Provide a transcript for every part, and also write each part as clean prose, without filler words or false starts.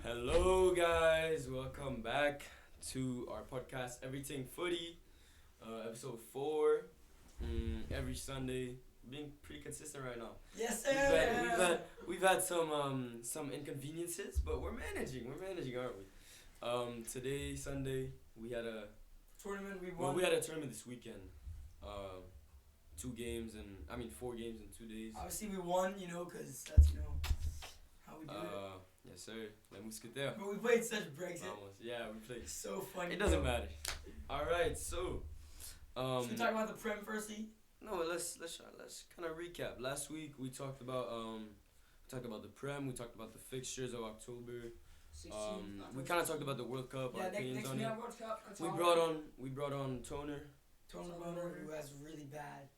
Hello guys, welcome back to our podcast EveryTing Footy, episode 4. Every Sunday, being pretty consistent right now. Yes, sir. We've had some inconveniences, but we're managing, aren't we? Today Sunday we had a tournament. we had a tournament this weekend. 4 games in 2 days. Obviously we won, because that's how we do it. Yes sir, les mousquetaires. But we played such Brexit. Almost. Yeah, we played. So funny. It doesn't matter. All right, so. Should we talk about the Prem firstly? No, let's kind of recap. Last week we talked about the Prem. We talked about the fixtures of October. We kind of talked about the World Cup. Yeah, our opinions next on it. World Cup. We brought on Toner. Toner who has really bad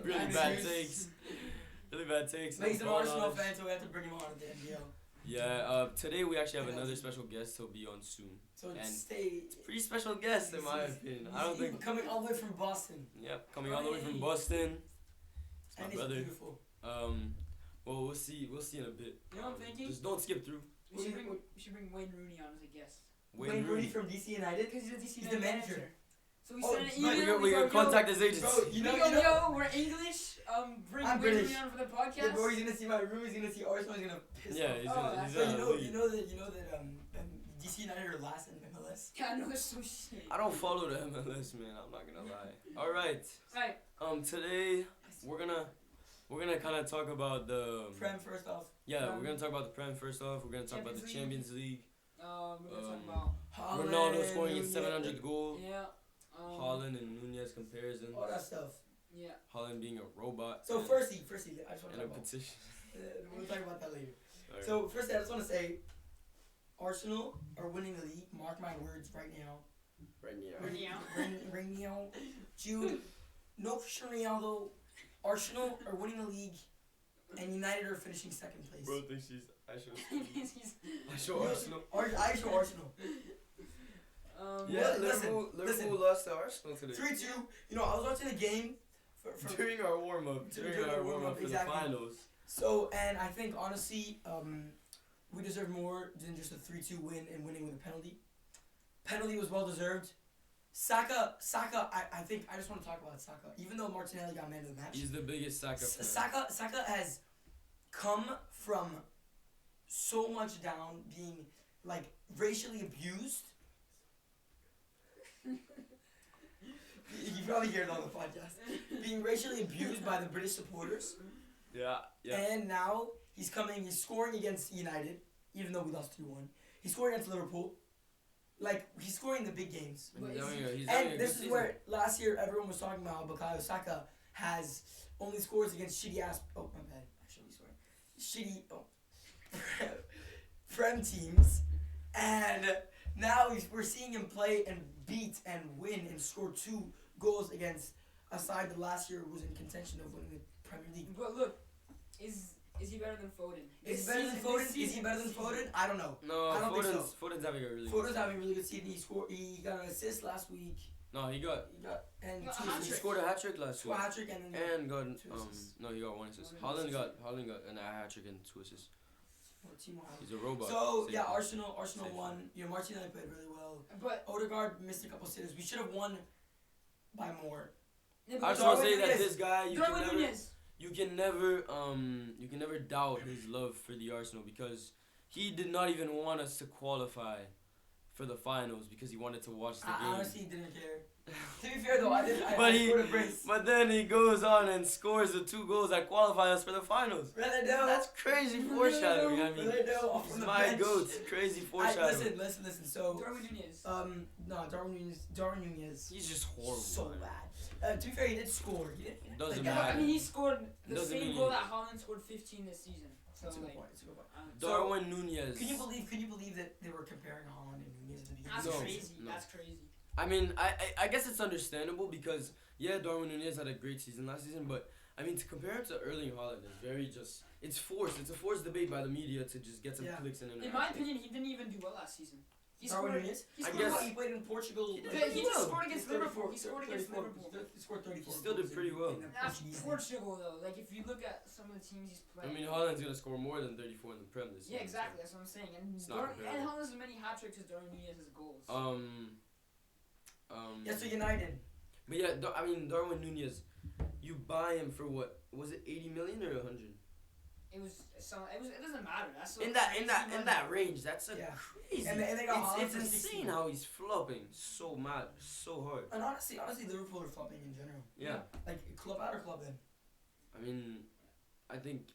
Really bad takes. But he's an Arsenal fan, so we have to bring him on at the NBL. Yeah. Today we actually have another special guest. He'll be on soon. So it's pretty special guest in my opinion. I don't think coming all the way from Boston. Yep, coming all the way from Boston. It's my and brother. He's beautiful. Well, we'll see in a bit. You know what I'm thinking? Just don't skip through. We should bring Wayne Rooney on as a guest. Wayne Rooney from DC United? Because he's a DC He's United the manager. So we send an but email. We can contact his agents. Bro, yo, we're English. Bring I'm Wayne British. Rooney on for the podcast. Yeah, bro, he's gonna see my room. He's gonna see Arsenal. He's gonna piss Yeah, off. he's So gonna you know that DC United are last in MLS. Yeah, I know they're so shit. I don't follow the MLS, man. I'm not gonna lie. All right. Right. Today we're gonna kind of talk about the Prem first off. Yeah, we're gonna talk about the Prem first off. We're gonna talk about the Champions League. We're gonna talk about Ronaldo scoring his 700th goal. Yeah. Holland and Nunez comparison. All that stuff. Yeah. Holland being a robot. So firstly, I just want to and talk a about. petition. We'll talk about that later. Right. So firstly, I just want to say, Arsenal are winning the league. Mark my words right now. Right now. Jude, no Cristiano Ronaldo. Arsenal are winning the league, and United are finishing second place. Bro thinks I show Arsenal. I show Arsenal. Yeah, listen. Liverpool lost to Arsenal today. 3-2. I was watching the game. During our warm up for exactly. the finals. So, and I think honestly, we deserve more than just a 3-2 win and winning with a penalty. Penalty was well deserved. Saka, I think I just want to talk about Saka. Even though Martinelli got man of the match, He's the biggest Saka fan. Saka has come from so much down, being like racially abused. You probably hear it on the podcast. Being racially abused by the British supporters. Yeah. And now he's scoring against United, even though we lost 2-1. He's scoring against Liverpool. Like, he's scoring the big games. And this is where last year everyone was talking about how Bukayo Saka has only scores against shitty ass. Oh, my bad. Actually, Prem teams. And now we're seeing him play and beat and win and score 2 goals against a side that last year was in contention of winning the Premier League. But look, is he better than Foden? Is he better than Foden? I don't know. No, I don't think so. Foden's having a really Foden's having a really good season. He got an assist last week. No, he got he scored a hat trick last week. Scored a hat trick and got 2 assists. No, he got 1 assist. Holland got a hat trick and 2 assists. He's a robot. So yeah, Arsenal won. Martinelli played really well. But Odegaard missed a couple sitters. We should have won by more. Yeah, I just want to say that this guy, you can never doubt his love for the Arsenal, because he did not even want us to qualify for the finals because he wanted to watch the game. I honestly didn't care. To be fair though, I scored a brace. But then he goes on and scores the 2 goals that qualify us for the finals. That's crazy foreshadowing. I mean, he's my goat. Crazy foreshadowing. Listen. So Darwin Nunez. Darwin Nunez. He's just horrible. So bad. To be fair, he did score. Doesn't matter. I mean, he scored the Doesn't same mean goal that Holland scored 15 this season. So That's a good point. Darwin Nunez. Can you believe that they were comparing Holland and Nunez at the beginning? That's No, crazy. no. That's crazy. I mean, I guess it's understandable because, yeah, Darwin Nunez had a great season last season, but, I mean, to compare him to Erling Haaland is it's forced. It's a forced debate by the media to just get some clicks and In my opinion, he didn't even do well last season. He scored. He played in Portugal. He just scored against Liverpool. He scored against Liverpool. He scored 34. He still did pretty well. That's Portugal though. Like if you look at some of the teams he's playing. I mean, Haaland's gonna score more than 34 in the Prem this year. Yeah, exactly. That's what I'm saying. And Haaland has as many hat tricks as Darwin Nunez has goals. Yeah, so United. But yeah, I mean Darwin Nunez, you buy him for what? Was it 80 million or 100? It doesn't matter. That's in that range. That's crazy. And they got it's insane how he's flopping so mad, so hard. And honestly, Liverpool are flopping in general. Yeah. Like club out or club in. I mean, I think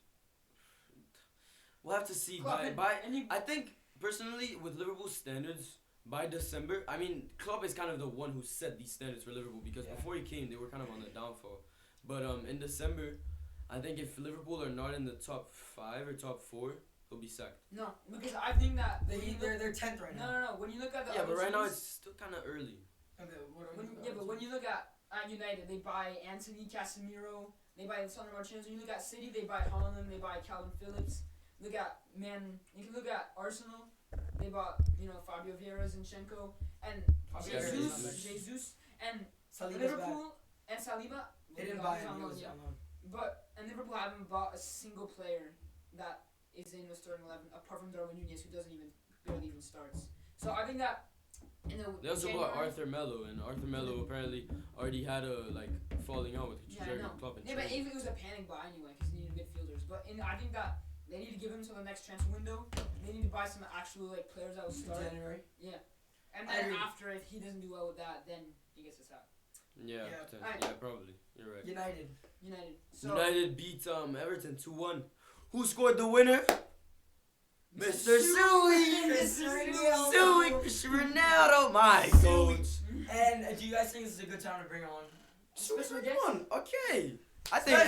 we'll have to see. I think personally, with Liverpool's standards, by December, I mean, Klopp is kind of the one who set these standards for Liverpool because before he came, they were kind of on the downfall. But in December, I think if Liverpool are not in the top 5 or top 4, he'll be sacked. No, because I think that they're 10th right now. No. When you look at the but right now it's still kind of early. But when you look at United, they buy Anthony Casemiro, they buy Sandro Martinez. When you look at City, they buy Haaland, they buy Calvin Phillips. You can look at Arsenal. They bought Fabio Vieira, Zinchenko, and Jesus, and Saliba's Liverpool back. and Saliba. They didn't buy him. And Liverpool haven't bought a single player that is in the starting 11 apart from Darwin Nunez, who barely even starts. So I think that they also bought Arthur Melo, and Arthur Melo apparently already had a falling out with Jurgen Klopp. But even it was a panic buy anyway because he needed midfielders. But I think that they need to give him till the next transfer window. They need to buy some actual players that will start. January. Yeah, and then after, if he doesn't do well with that, then he gets us out. Yeah, probably. You're right. United. So United beat Everton 2-1. Who scored the winner? Mr. Suey! Mr. Ronaldo! My coach. And do you guys think this is a good time to bring on special guest? Okay. I think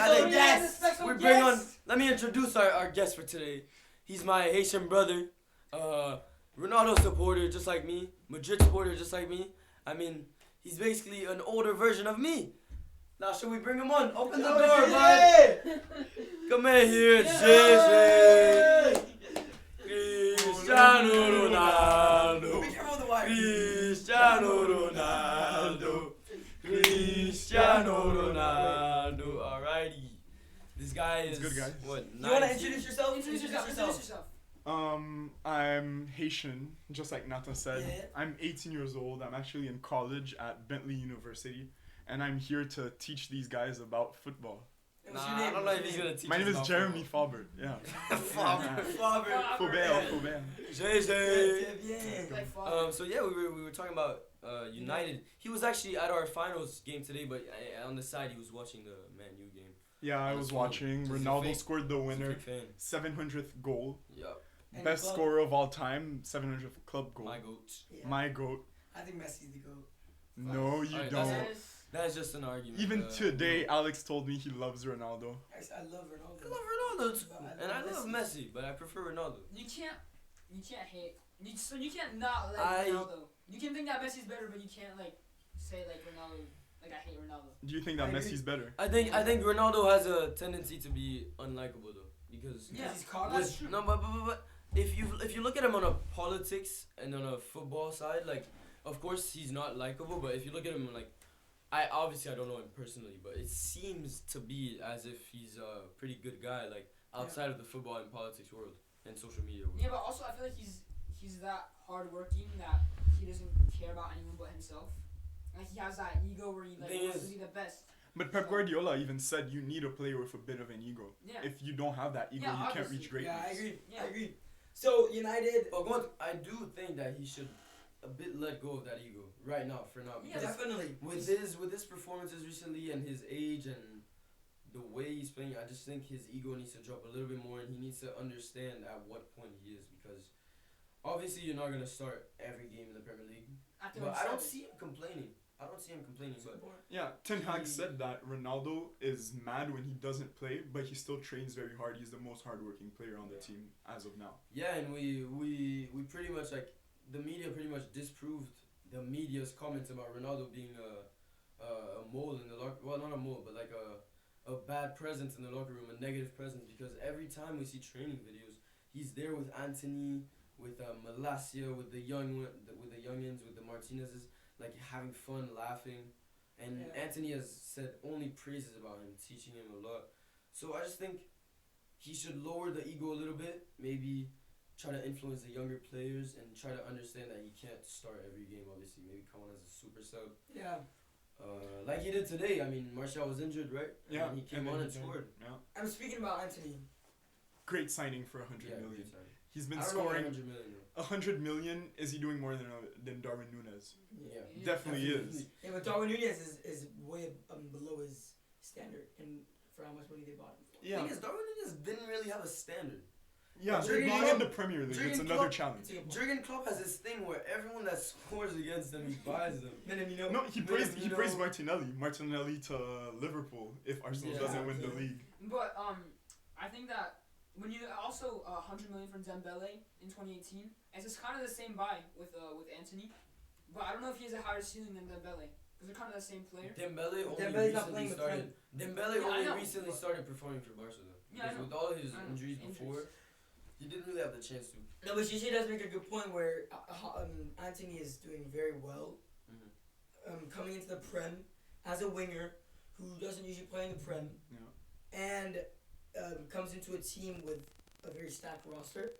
we bring on. Let me introduce our guest for today. He's my Haitian brother, Ronaldo supporter just like me, Madrid supporter just like me. I mean, he's basically an older version of me. Now, should we bring him on? Open the door, bud. Come in here, JJ. Cristiano Ronaldo. Cristiano Ronaldo. Cristiano Ronaldo. Alrighty. This guy is good, guys. What? You want to introduce yourself? Introduce yourself. I'm Haitian, just like Nathan said. Yeah. I'm 18 years old. I'm actually in college at Bentley University, and I'm here to teach these guys about football. I don't know if he's gonna teach. My name is Jeremy Faubert. Yeah. Faubert. So yeah, we were talking about United. He was actually at our finals game today, but on the side he was watching the Man U game. Yeah, I was watching. Ronaldo scored the winner, 700th goal. Yup. Best scorer of all time, 700th club goal. My goat. Yeah. My goat. I think Messi's the goat. No, you don't. That's just an argument. Even today, Alex told me he loves Ronaldo. I love Ronaldo. I love Ronaldo too, and I love Messi, but I prefer Ronaldo. You can't hate. You can't not like Ronaldo. You can think that Messi's better, but you can't say Ronaldo. I hate Ronaldo. Do you think that Messi's better? I think Ronaldo has a tendency to be unlikable though, because he's cocky. That's true. No, but if you look at him on a politics and on a football side, of course he's not likable, but if you look at him I don't know him personally, but it seems to be as if he's a pretty good guy, outside of the football and politics world and social media world. Yeah, but also I feel like he's that hardworking that he doesn't care about anyone but himself. He has that ego where he wants to be the best. But Pep Guardiola even said you need a player with a bit of an ego. Yeah. If you don't have that ego, you can't reach greatness. Yeah, I agree. So United. But I do think that he should a bit let go of that ego right now for now. Yeah, definitely. With his performances recently and his age and the way he's playing, I just think his ego needs to drop a little bit more, and he needs to understand at what point he is, because obviously you're not gonna start every game in the Premier League. But I don't see him complaining. But yeah, Ten Hag said that Ronaldo is mad when he doesn't play, but he still trains very hard. He's the most hardworking player on the team as of now. Yeah, and we pretty much the media pretty much disproved the media's comments about Ronaldo being a mole in the locker. Well, not a mole, but a bad presence in the locker room, a negative presence, because every time we see training videos, he's there with Anthony, with Malacia, with the youngins, with the Martinezes, like having fun, laughing, and Anthony has said only praises about him, teaching him a lot. So I just think he should lower the ego a little bit, maybe try to influence the younger players and try to understand that he can't start every game. Obviously, maybe come on as a super sub. Yeah. Like he did today. I mean, Martial was injured, right? Yeah. And he came on and scored. Yeah. I'm speaking about Anthony. Great signing for 100 million. He's been I don't scoring. know 100 million. 100 million. Is he doing more than Darwin Núñez? Yeah. Definitely is. Yeah, but Darwin Núñez is way below his standard and for how much money they bought him for. The thing is, Darwin Núñez didn't really have a standard. Yeah, Jurgen being Klopp- in the Premier League, Jurgen it's another Klopp- challenge. Jurgen Klopp has this thing where everyone that scores against them, he buys them. No, he praised Martinelli to Liverpool if Arsenal doesn't win the league. But I think that when you also 100 million from Dembele in 2018, it's just kind of the same buy with Anthony, but I don't know if he has a higher ceiling than Dembele because they're kind of the same player. Dembele only Dembele's not recently playing started. Dembele Yeah, I only know. recently started performing for Barcelona. Yeah, I Because know. with all his I know. injuries before, he didn't really have the chance to. No, but Gigi does make a good point where Anthony is doing very well. Coming into the Prem as a winger who doesn't usually play in the Prem. Yeah. And comes into a team with a very stacked roster.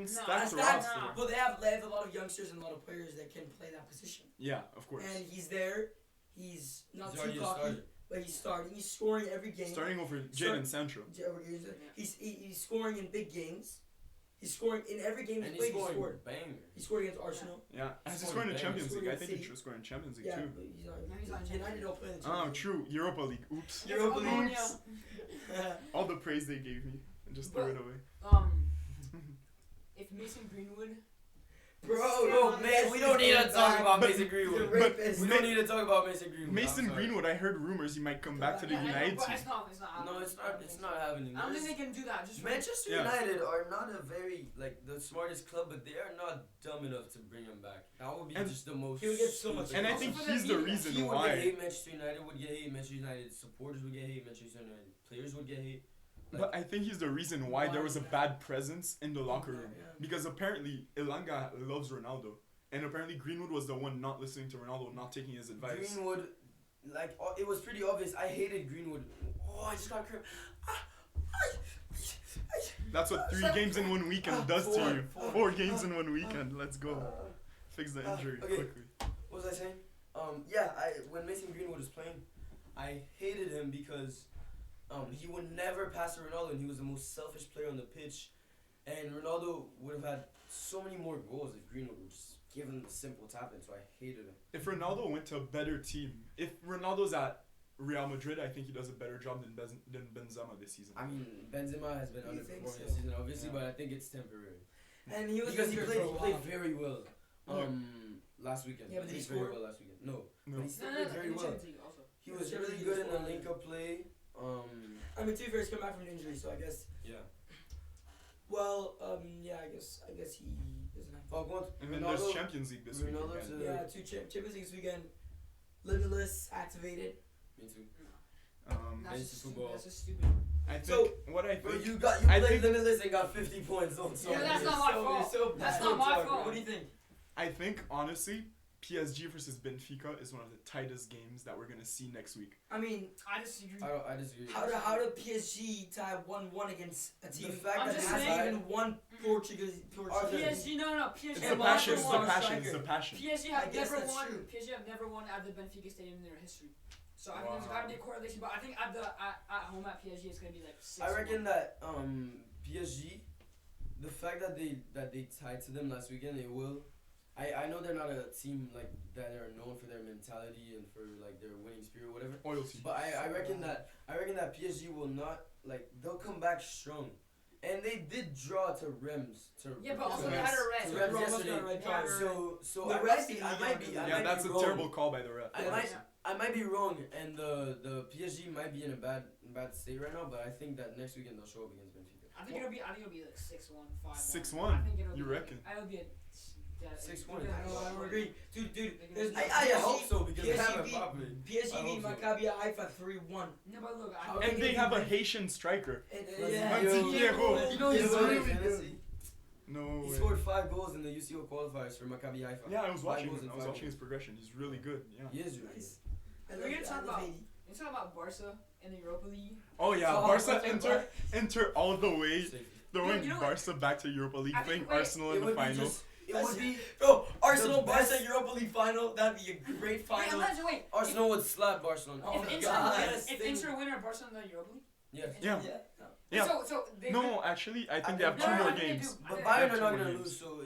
Stacked No. roster. But they have a lot of youngsters and a lot of players that can play that position. Yeah, of course. And he's there. He's not He's too already cocky, started. but he's starting. He's scoring every game. Starting over Jadon Sancho. He's scoring in big games. He's scoring in every game And he's he's played. He scoring scored. bangers. He scored against Arsenal. Yeah, has he He's scored in the scoring Champions bangers. League? I think he City. should score in Champions League Yeah, too. but he's not. No, he's not in United don't play in the Oh, Champions true. Europa League. Oops. Europa League. Ammonia. All the praise they gave me, and just threw it away. If Mason Greenwood. Bro, Oh man, we don't need to talk about But- Mason Greenwood. but- We don't need to talk about Mason Greenwood. Mason I'm sorry. Greenwood, I heard rumors he might come back to the Yeah, I know, United but team. it's not. No, it's not happening. I don't think they can do that. Just Manchester Yeah. United are not a very the smartest club, but they are not dumb enough to bring him back. That would be And just the most. he would get so much stupid And I thing. think Also for he's the the media. reason He would get why. hate. Manchester United would get hate. Manchester United supporters would get hate. Manchester United players would get hate. But I think he's the reason why there was a bad presence in the locker room. Because apparently Elanga loves Ronaldo. And apparently Greenwood was the one not listening to Ronaldo, not taking his advice. Greenwood, it was pretty obvious. I hated Greenwood. Oh, I just got cramp. That's what 3 games in 1 weekend does to you. 4 games in 1 weekend. Let's go. Fix the injury okay. quickly. What was I saying? When Mason Greenwood was playing, I hated him because he would never pass to Ronaldo, and he was the most selfish player on the pitch. And Ronaldo would have had so many more goals if Greenwood would just give him the simple tap in, so I hated him. If Ronaldo went to a better team, if Ronaldo's at Real Madrid, I think he does a better job than Benzema this season. I mean, Benzema has been You think underperforming so? this season, obviously, but I think it's temporary. And he was Because he injured for a played while. very well. Last weekend. Yeah, but he did he played very score? well last weekend. No, No. but he still played very well. He was really good in the link-up play. I mean, to be fair, he's come back from an injury, so I guess. Yeah. Well, I guess he doesn't have. Oh, go on. And then Ronaldo- there's Champions League this week Ronaldo again. to- Yeah, 2 Champions League this weekend. Limitless activated. Me too. That's It's just football. stupid. That's just stupid. I think So- what I Bro, think you I played think- limitless and got 50 points. Don't talk. Yeah, that's You're not my so- fault. you're so That's bad. not my Don't talk. fault. What do you think? I think honestly, PSG versus Benfica is one of the tightest games that we're gonna see next week. I mean, I disagree. I disagree. how do PSG tie 1-1 against a team fact I'm that just hasn't saying- even won Portuguese? PSG, no. PSG It's have the Mbappe passion. It's was the on a passion. It's striker. the passion. PSG I have guess never that's won. true. PSG have never won at the Benfica Stadium in their history. So I think there's Wow. gotta be a correlation. But I think at home at PSG it's gonna be like 6-1. I reckon that PSG, the fact that they tied to them last weekend, they will. I know they're not a team like that are known for their mentality and for like their winning spirit or whatever. Loyalty. But I reckon that PSG will not they'll come back strong. And they did draw to Rems. Yeah, but also to they Reims- had a red. to So Reims Ramos got a yesterday. red Yeah, card. So The I rest might be of the I might be league I Yeah, might that's be a wrong. terrible call by the ref. I might be wrong, and the PSG might be in a bad state right now, but I think that next weekend they'll show up against Benfica. I think it'll be like 6-1, 5-1. 6-1? I think it'll You be reckon? It'll be a 6-1. I don't agree, dude. There's I hope so because they have PSG Mbappe. PSG I beat hope so. Maccabi Haifa 3-1. No, but look, How And they have a Haitian striker. And, Yeah. Antiquero. You know he's really really good. fantasy. No He way. scored scored 5 goals in the UCL qualifiers for Maccabi Haifa. Yeah, I was watching his his progression. He's really good. Yeah. He is really Nice. good. We're gonna talk about Barca in the Europa League. Oh yeah, Oh, Barca Barca. enter all the way, Safety. throwing You know Barca back to Europa League, I think- playing wait, Arsenal in the final. It would be Bro, Arsenal the best- Barca Europa League final. That'd be a great Wait, final. imagine, wait. Arsenal would slap Barcelona. Oh If my Inter God. win, if Inter win or Barca in the Europa League. Yes. Yeah. Yeah. So they No, actually, I think they have No, 2 no, more I think they games. do. But I Bayern think are not two gonna games. lose. So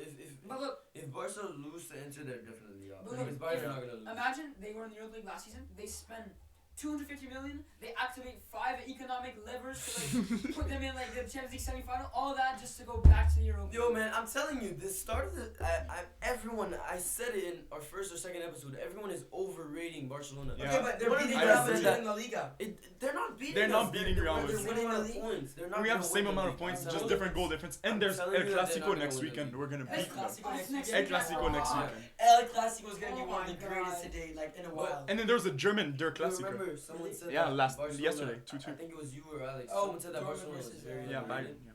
But look, if Barca lose to Inter, they're definitely out. But Because look, Bayern if- are not gonna lose. imagine they were in the Europa League last season. They spend 250 million. They activate 5 economic levers to like put them in like the Champions League semi-final. All that just to go back to the Europa. Yo, League. man, I'm telling you, the start of the everyone. I said it in our first or second episode. Everyone is overrating Barcelona. Yeah. Okay, but they're What are beating the Real odds Madrid that- in La Liga. They're not beating. They're us. not beating Real They're Madrid. winning Same the league. points. They're not We have the gonna same win amount of league. points, I'm just telling different you. goal difference. I'm And there's telling El you that they're not Clasico gonna next win the weekend. league. We're gonna El beat them. Clasico next next weekend. El Clasico next Oh. weekend. El Clasico is gonna be Oh one of my the greatest God. today, like in a But- while. And then there was a German Der You Clasico. remember someone said Yeah, that Barcelona, yesterday, 2-2. I think it was you or Alex. Oh, Someone said that Dortmund Barcelona was versus, very Yeah, overrated. Bayern. Yeah.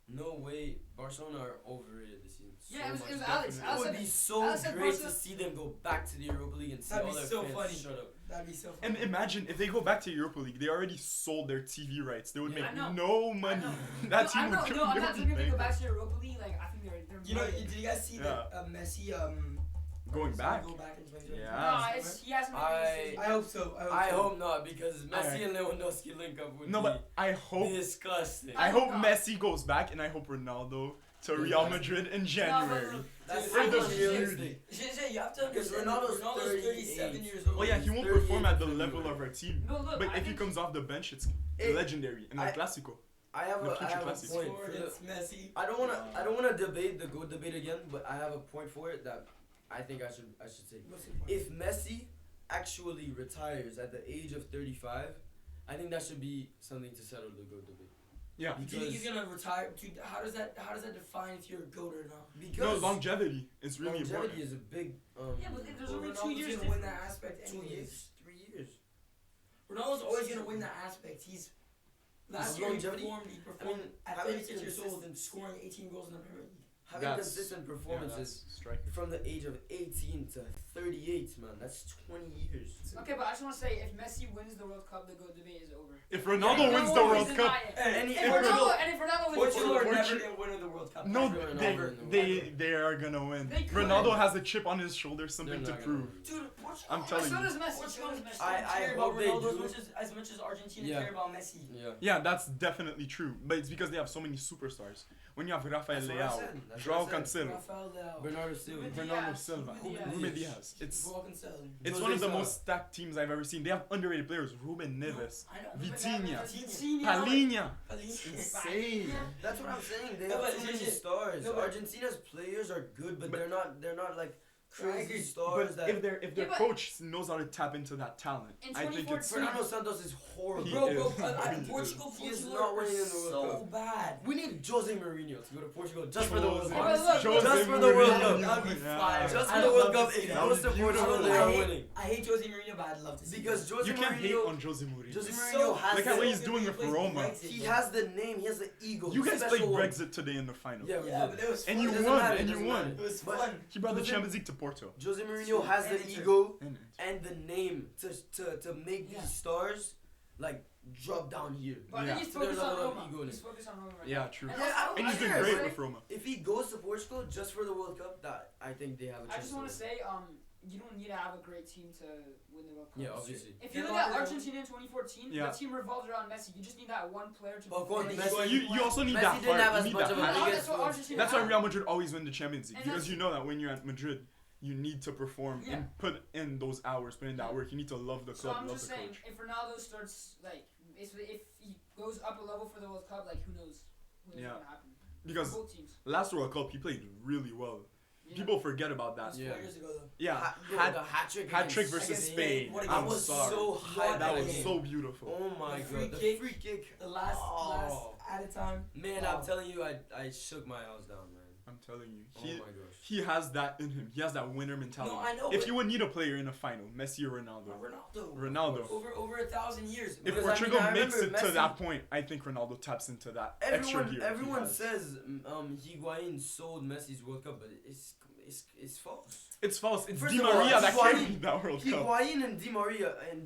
No way, Barcelona are overrated this season. So Yeah, it was much. Alex. It Alex would said be it. so Alex said great to Barca- see them go back to the Europa League and see That'd all be their so fans funny. shut up. That'd be so funny. And imagine if they go back to Europa League, they already sold their TV rights. They would Yeah, make I know. no money. I know. That team I'm would not, kill. no, I'm They not would thinking be they go bankrupt. back to the Europa League. Like I think they're. You know, money. did you guys see that Messi Going back? Go back in 2020? Yeah. No, he hasn't. I hope so. I hope not, because Messi Alright. and Lewandowski link up would No, be but I hope disgusting. I I hope hope not. Messi goes back, and I hope Ronaldo to Goes Real back. Madrid in January. That's For so the unrealistic. You have to Because understand Ronaldo's Ronaldo's 37 38. years old. Oh yeah, he won't 38 perform at the February. level of our team. No, look. But I if he think- comes off the bench, it's Hey, legendary in El I- Clasico. I have The a future point. classics. For Scored the, against Messi. I don't wanna debate the GOAT debate again, but I have a point for it that I think I should say. If Messi actually retires at the age of 35, I think that should be something to settle the GOAT debate. Yeah. Do you think he's gonna retire? Dude, how does that define if you're a GOAT or not? No, Because longevity is really longevity important. is a big. Yeah, but there's Well, only 2 Ronaldo's years. gonna win that difference. aspect 2 anyways. years, 3 years. Ronaldo's always gonna win that aspect. He's last year longevity? he I performed mean, at having 36 years old, consistent- scoring 18 goals in the Premier League. Having That's- consistent Yeah, performances that's striking. from the age of 18 to 38, man, that's 20 years. Okay, but I just want to say, if Messi wins the World Cup, the GOAT debate is over. If Ronaldo No wins one the will World deny Cup, it. Any If Portugal- Ronaldo wins Portugal the are World never Cup, gonna win the World Cup. no, They're not they winning the World they are gonna win. They could. Ronaldo has a chip on his shoulder, something to They're not gonna prove. win. Dude, Portugal. I'm telling so you. does Messi. So Portugal does Messi. I care about hope they Ronaldo do. as much as Argentina Yeah. care about Messi. Yeah. Yeah, that's definitely true. But it's because they have so many superstars. When you have Rafael That's what I Leao, said. That's Joao what I said. Cancelo, Rafael Leao. Bernardo Silva. Ruben Bernardo Diaz, Silva, Ruben Diaz. Ruben Diaz. It's Joao Cancelo. It's Jose one of the Sa. most stacked teams I've ever seen. They have underrated players. Ruben Neves, I know. Vitinha, Vitinha. Palhinha. Insane. That's what I'm saying. They No, have but too many legit. stars. No, but- Argentina's players are good, but But- they're not like I agree. crazy stars But that. if their Yeah, but- coach knows how to tap into that talent, In I think it's 2014 Fernando Santos is horrible. He Bro, is. Portugal, He is Portugal not are winning in the World so Cup. bad. We need Jose Mourinho to go to Portugal just for the World Jose- Cup. Honestly, Just Jose for the World Mourinho. Cup. That'd be Yeah. fire. Just I'd for the World love Cup, to see if he that. goes to Portugal, they are winning. I hate Jose Mourinho, but I'd love to see Because that. Jose You can't hate Mourinho, on Jose Mourinho. Jose He's Mourinho has Look at the, what he's doing with Roma. he has the name, he has the ego. You guys played special one. Brexit today in the final. Yeah, we Yeah, did. but it was And fun. you It doesn't won, matter, it and you doesn't won. It was But- fun. He brought the Jose- Champions League to Porto. Jose Mourinho has the And ego And and the name to make Yeah. these stars like drop down here. But I Yeah. think he's So there's focused a on lot of Roma. ego in He's it. focused on Roma right Yeah, now. true. And Yeah, also, And he's I doing just great wanna with say- Roma. If he goes to Portugal just for the World Cup, that I think they have a chance. I just want to win. say, you don't need to have a great team to win the World Cup. Yeah, obviously. If you They're look at not- Argentina in 2014, Yeah. the team revolved around Messi. You just need that one player to. But of course, perform. Messi- You also need Messi that didn't have heart. as You need much that of a passion. big That's what Argentina That's why had. Real Madrid always win the Champions League, And because that's- you know that when you're at Madrid, you need to perform Yeah. and put in those hours, put in that work. You need to love the So club, I'm love just the saying, coach. if Ronaldo starts if he goes up a level for the World Cup, who knows? What's Yeah. gonna happen? Because Both teams. last World Cup, he played really well. Yeah. People forget about That that. was Yeah. 4 years ago, though. Yeah, The hat hat trick versus against Spain. Spain. I I'm was sorry. so hyped. That for was game. so beautiful. Oh my The free god, kick. the free kick. The last. Oh. at a time. Man, I'm telling you, I shook my house down, man. I'm telling you, Oh my gosh. he has that in him. He has that winner mentality. No, I know. If you would need a player in a final, Messi or Ronaldo. Ronaldo. Over 1,000 years. If Portugal makes it to that point, I think Ronaldo taps into that extra gear. Everyone says Higuain sold Messi's World Cup, but it's false. It's false. It's First Di of all, Maria that Higuain- carried that World Cup. Higuain and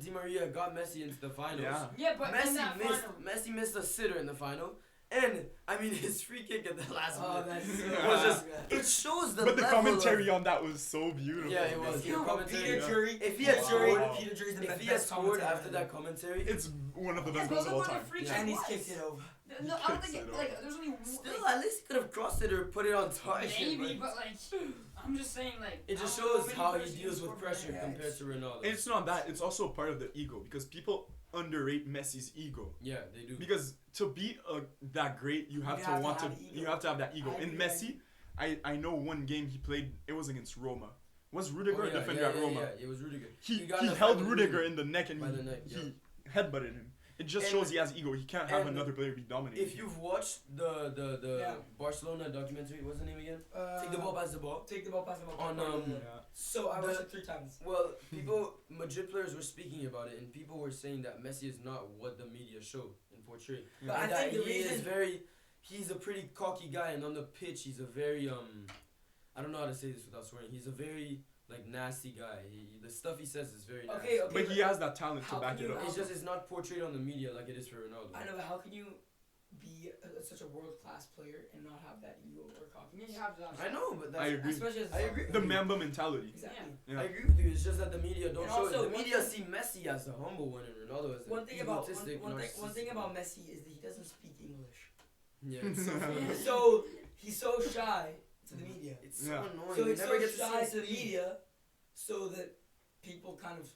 Di Maria got Messi into the finals. Yeah, but in that Messi missed a sitter in the final. And I mean his free kick at the last minute That's was just it shows the But the level commentary of, on that was so beautiful. Yeah, it was. The commentary. Peter Jury. If he had scored, if he had scored after that commentary, It's one of the best goals of all time. and he's kicked it over. No, I don't think there's only one. still at least he could have crossed it or put it on target. Maybe, but I'm just saying it just shows how he deals with pressure compared to Ronaldo. It's not that. It's also part of the ego because people underrate Messi's ego. Yeah, they do. Because to be that great, you have to have that ego. In Messi, I know one game he played. It was against Roma. Was Rudiger a defender at Roma? Yeah, it was Rudiger. He held Rudiger in the neck and he headbutted him. It just shows he has ego. He can't have another player be dominating. If you've watched the Barcelona documentary, what's the name again? Take the ball, pass the ball. Take the ball, pass the ball. On So I watched it 3 times. Well, Madrid players were speaking about it, and people were saying that Messi is not what the media show and portray. But And I think the he is reason he's a pretty cocky guy, and on the pitch he's a very I don't know how to say this without swearing. He's a very nasty guy. The stuff he says is very nasty. Okay, but he has that talent to back it up. It's not portrayed on the media like it is for Ronaldo. I know, but how can you be such a world-class player and not have that ego or cockiness? You have that. I know, but that's, I agree. Especially as I agree. The Mamba mentality. Exactly. Yeah. I agree with you. It's just that the media don't And show also, it. The media see Messi as the humble one and Ronaldo as the One thing about egotistic, one thing about Messi is that he doesn't speak English. Yeah, it's so He's so shy to the media. It's so annoying. So You he's never so get to shy see to the media, so that people kind of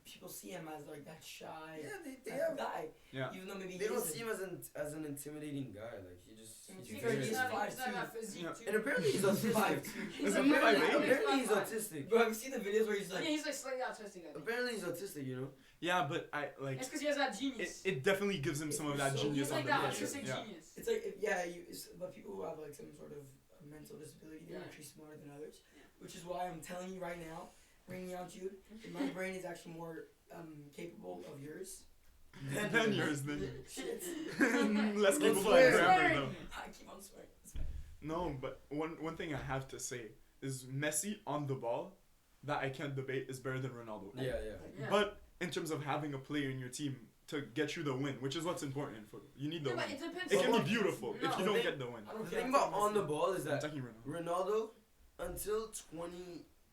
people see him as like that shy guy. Yeah. Even though maybe they don't see him as an intimidating guy. Like he just. He's very- not that physique too. And apparently he's autistic. He's Apparently he's autistic. Bro, have you seen the videos where he's like? Yeah, he's like slightly autistic. I think. Apparently he's autistic. You know. Yeah, but I like. It's because he has that genius. It definitely gives him some of that So- genius He's on like the that pitch. autistic Yeah. genius. It's like but people who have like some sort of mental disability, they're actually smarter than others, which is why I'm telling you right now, bringing out Jude, my brain is actually more capable of yours. 10 years then. Shit. Less capable swear. of grammar though. I keep on swearing. It's fine. No, but one thing I have to say is Messi on the ball, that I can't debate, is better than Ronaldo. Yeah. Yeah. But in terms of having a player in your team to get you the win, which is what's important in football, you need the Yeah, win. but it depends. It can be on- beautiful if you don't get the win. I don't The care. thing about on the ball is I'm that attacking Ronaldo. Ronaldo, until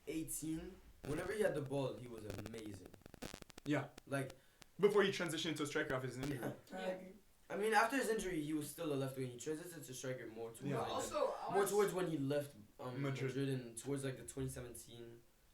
2018, whenever he had the ball, he was amazing. Yeah. Like, Before he transitioned into striker after his injury. I mean, after his injury, he was still a left wing. He transited to striker more towards, Yeah. But also, more towards when he left Madrid. Madrid and towards like the 2017,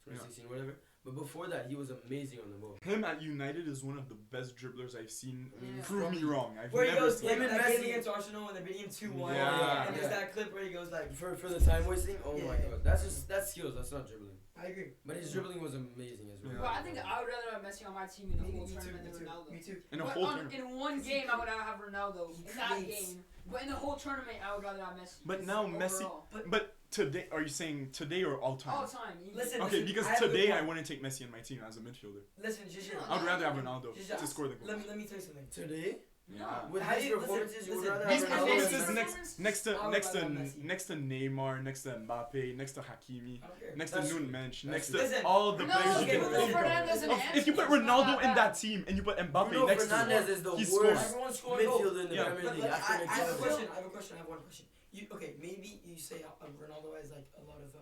2016, whatever. But before that, he was amazing on the ball. Him at United is one of the best dribblers I've seen. Yeah. Prove me wrong. I've Where he never goes, seen him and and that Messi- game against Arsenal when they're beating him 2-1. Yeah. And there's that clip where he goes like, For the time wasting, oh my Yeah. god, that's skills. That's not dribbling. I agree. But his dribbling was amazing as well. Yeah. But I think I would rather have Messi on my team in the whole tournament than Ronaldo. Me too. in a But whole tournament. in one game, I would have Ronaldo in that Creates. game. But in the whole tournament, I would rather have Messi. But now Messi- overall. But today, are you saying today or all time? All time. easy. Listen, Okay, because I have a good today I point. wouldn't take Messi in my team as a midfielder. Listen, Gigi. No, I would rather have Ronaldo Gigi, to score the goal. Let me tell you something. Today, Yeah. with How do his you- performances, you would listen, rather These have Messi- Ronaldo. performances Messi- next I would rather have Messi. next to Neymar, next to Mbappe, next to Hakimi, I don't care. next That's to true. Nunes, That's next true. to Listen, all the No, players you okay, can but think Bruno Fernandes and of. If you put Anthony, it's not Ronaldo in bad. that team and you put Mbappe Bruno next to him, Fernandes is the he worst scores. Everyone's scoring goals. midfielder in the Yeah. Premier But League. I After have a McAllister. question. I have one question. Okay, maybe you say Ronaldo has like a lot of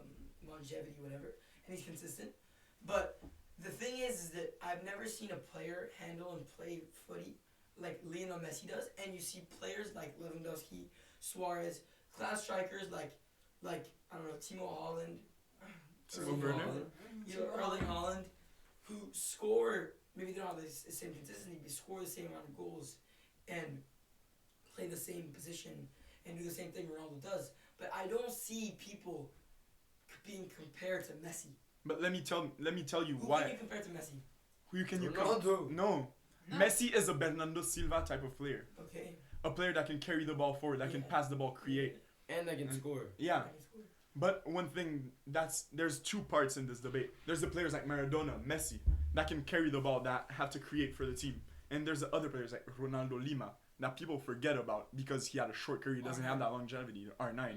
longevity, whatever, and he's consistent. But the thing is that I've never seen a player handle and play footy like Lionel Messi does, and you see players like Lewandowski, Suarez, class strikers like I don't know, Timo Holland, Timo Werner. Erling Haaland, who score. Maybe they don't have the same consistency, but score the same amount of goals and play the same position and do the same thing Ronaldo does. But I don't see people being compared to Messi. But let me tell you Who why. can you compare to Messi? Who can you Ronaldo. No. No. Messi is a Bernardo Silva type of player. Okay. a player that can carry the ball forward, that can pass the ball, create. And that can score. Yeah. But one thing there's two parts in this debate. There's the players like Maradona, Messi, that can carry the ball, that have to create for the team. And there's the other players like Ronaldo Lima that people forget about because he had a short career, he doesn't have that longevity. R9. Yeah.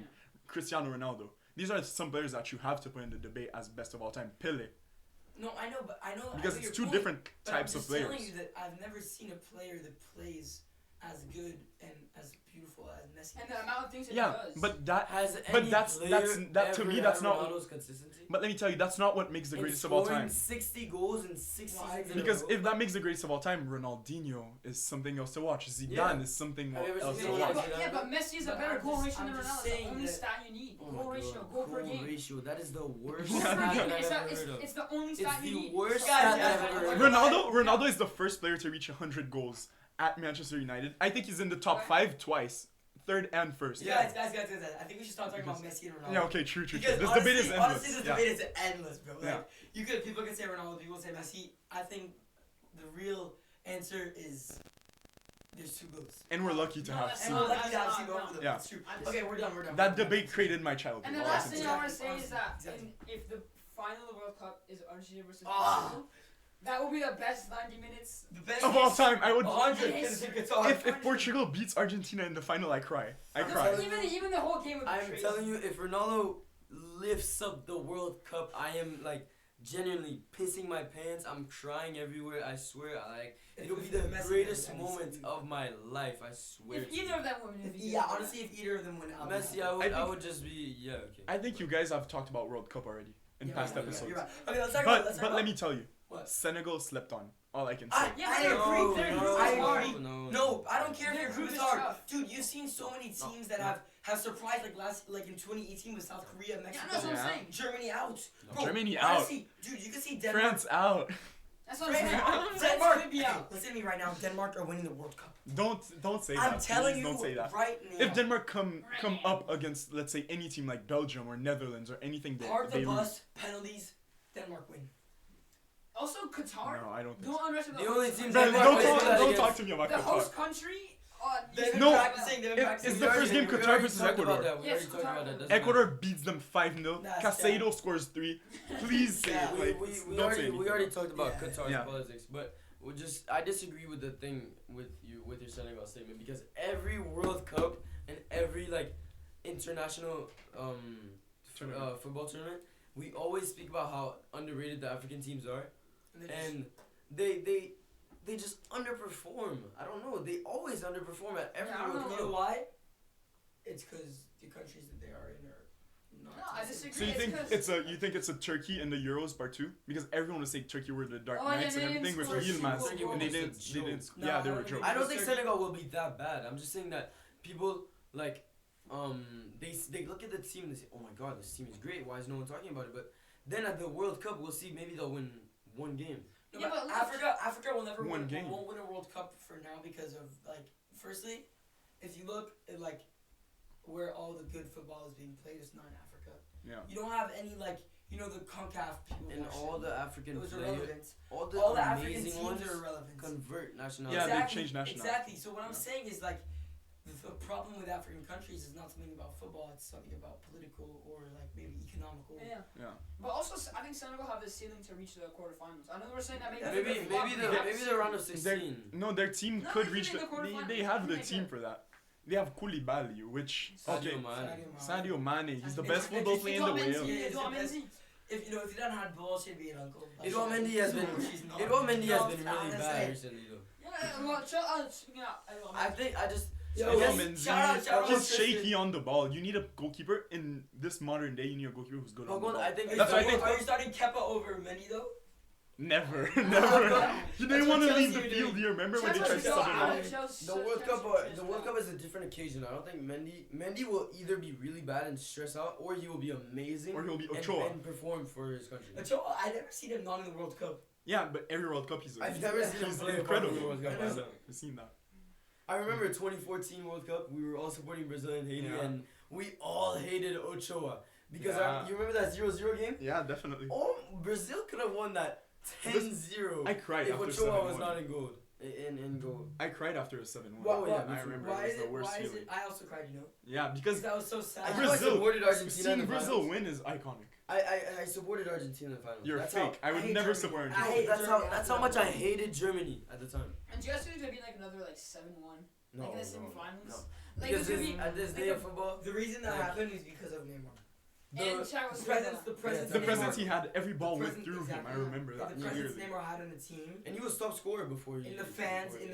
Cristiano Ronaldo. These are some players that you have to put in the debate as best of all time. Pele. No, I know. Because it's two different types of players. I'm just telling you that I've never seen a player that plays as good and as beautiful as Messi. And the amount of things that he does. But that has that to me that's not Ronaldo's consistency. But let me tell you, that's not what makes the greatest of all time. 60 goals in 6 seasons. Because if that makes the greatest of all time, Ronaldinho is something else to watch. Zidane is something else to watch. But Messi is a better goal ratio than Ronaldo. That's the only stat you need. Goal ratio, goal per game. Ratio, that is the worst Goal stat per I've game. ever heard of. It's the only stat you need. It's the worst stat I've ever heard of. Ronaldo is the first player to reach 100 goals at Manchester United. I think he's in the top 5 twice. Third and first. Guys. I think we should start talking about Messi and Ronaldo. Yeah, okay, true. This debate is endless. Honestly, this debate is endless, bro. Like, Yeah. People can say Ronaldo, people say Messi. I think the real answer is there's two goals. And we're lucky to have And seen. we're lucky to have seen both of them. Yeah. It's true. Okay, we're done. That debate created my childhood. And the all I last can thing say. I want to say is that if the final of the World Cup is Argentina versus Brazil, that will be the best 90 minutes of all time. I would. 100. If Portugal beats Argentina in the final, I cry. Even the whole game would be crazy. I'm telling you, if Ronaldo lifts up the World Cup, I am like genuinely pissing my pants. I'm crying everywhere. I swear, it'll be the greatest moment of my life. I swear. If either of them win, honestly, if either of them win, Messi, I would just be okay. I think you guys have talked about World Cup already in past episodes. You're right. Okay, let's talk about. But let me tell you, what? Senegal slept on. All I can say. I agree. No. No, I don't care if Their your group group is is hard. tough. Dude, you've seen so many teams that have surprised like in 2018 with South Korea, Mexico. That's what I'm saying. Germany out. Bro, Germany honestly, dude, you can see Denmark. France out. That's what I'm saying. Denmark could be out. Listen to me right now. Denmark are winning the World Cup. Don't say that. I'm telling you don't say that. right now. If Denmark come up against, let's say, any team like Belgium or Netherlands or anything, they bus, penalties, Denmark win. Also, Qatar. No, I don't think Don't underestimate the only team. Don't talk to me about the Qatar. host country. They've been No, practicing. it's the first game Qatar versus Ecuador. Yes, Ecuador beats them 5-0. Casado scores 3. Please say it. We already talked about Qatar's politics, but I disagree with the thing with your Senegal statement, because every World Cup and every international football tournament, we always speak about how underrated the African teams are, and they just underperform. I don't know. They always underperform at every World Cup. You know why? It's because the countries that they are in are not. No, I disagree. So you think it's a Turkey in the Euros part 2? Because everyone would say Turkey were the Dark Knights and everything with Yilmaz, and they didn't. They were jokes. I don't think Senegal will be that bad. I'm just saying that people they look at the team and they say, oh my god, this team is great. Why is no one talking about it? But then at the World Cup, we'll see. Maybe they'll win one game. No, but Africa will never won't win a World Cup for now because of firstly, if you look at where all the good football is being played, it's not in Africa. Yeah. You don't have any the CONCACAF people. And all the African players, all the African amazing teams ones are irrelevant. convert nationality. Yeah, they change nationality. Exactly. So what I'm saying is the problem with African countries is not something about football. It's something about political or maybe economical. Yeah. Yeah. But also, I think Senegal have the ceiling to reach the quarterfinals. I know they were saying that maybe the round of 16. Their team could reach they have the team like for that. They have Koulibaly, which Sadio Mane. He's the best Mendy. football player in the world. If you didn't have balls, he'd be an uncle. Edouard Mendy has been really bad recently though. Yeah, well, I think I just. He's shaky on the ball. You need a goalkeeper in this modern day. You need a goalkeeper who's good on the ball. I think are you starting Kepa over Mendy though? Never. He didn't want to leave the field. Do you remember when they tried to sub him out? The World Cup is a different occasion. I don't think Mendy will either be really bad and stress out, or he will be amazing, or he'll be Ochoa and perform for his country. Ochoa, I never seen him not in the World Cup. Yeah, but every World Cup I've never seen him play incredible. I've seen that. I remember 2014 World Cup. We were all supporting Brazil and Haiti, and we all hated Ochoa because you remember that 0-0 game? Yeah, definitely. Oh, Brazil could have won that 10-0. I cried if after Ochoa was not in goal. and go. I cried after a 7-1. I remember Why it was is the it? worst Why is feeling. it? I also cried. You know. Yeah, because That was so sad. Brazil- supported Argentina in seeing the Brazil finals. win is iconic. I supported Argentina in the finals. You're That's fake. How, I would hate never Germany. support I Argentina. hate that's how much I hated Germany at the time. And do you guys think there's gonna be like another like 7-1? No, Like in the no, semifinals? no. Like Because there's gonna be at this like day the- of football, The reason that happened is because of Neymar. and Thiago The Silva. presence The of presence Neymar. he had, every ball The went presence- through him. I exactly. remember that The presence clearly. Neymar had on the team. and he was top scorer before he. In the fans, before,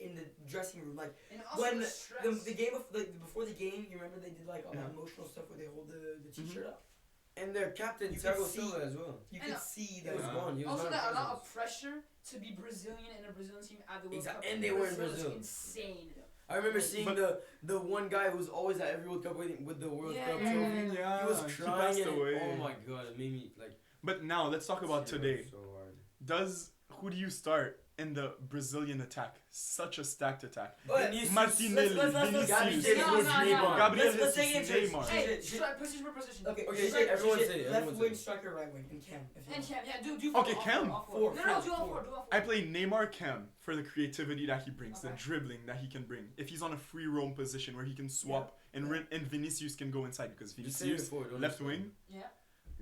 in the dressing room, like And also when the stress. the game of like before the game, you remember they did like all that Yeah. emotional stuff where they hold the t-shirt up. And their captain You could Thiago see- Silva as well. You And could see He that. was Yeah. gone. He was Also, not that a lot present. of pressure to be Brazilian in a Brazilian team at the World Exact- Cup. and they were in was Brazil. insane. I remember seeing But- the one guy who's always at every World Cup with the World Yeah, Cup yeah, trophy. Yeah, He was he crying. passed And away. oh my god, it made me like. But now let's talk about it today. was So hard. Who do you start in the Brazilian attack? Such a stacked attack. But Vinicius- Martinelli, let's- Vinicius, Gabi Jesus, Jesus, Neymar. Gabriel Let's take Jesus, it in Neymar. Hey, Shit. strike, position for position. Okay, Okay, strike, everyone shit, say it, left everyone wing, say it. striker, right wing, and Cam. If you And want. Cam, yeah, do Okay, all Cam. All Four, No, four, do all four. four. Do all four. I play Neymar Cam for the creativity that he brings, the Okay. dribbling that he can bring. If he's on a free roam position where he can swap and Vinicius can go inside because Just say it Vinicius before, don't left explain. wing, Yeah.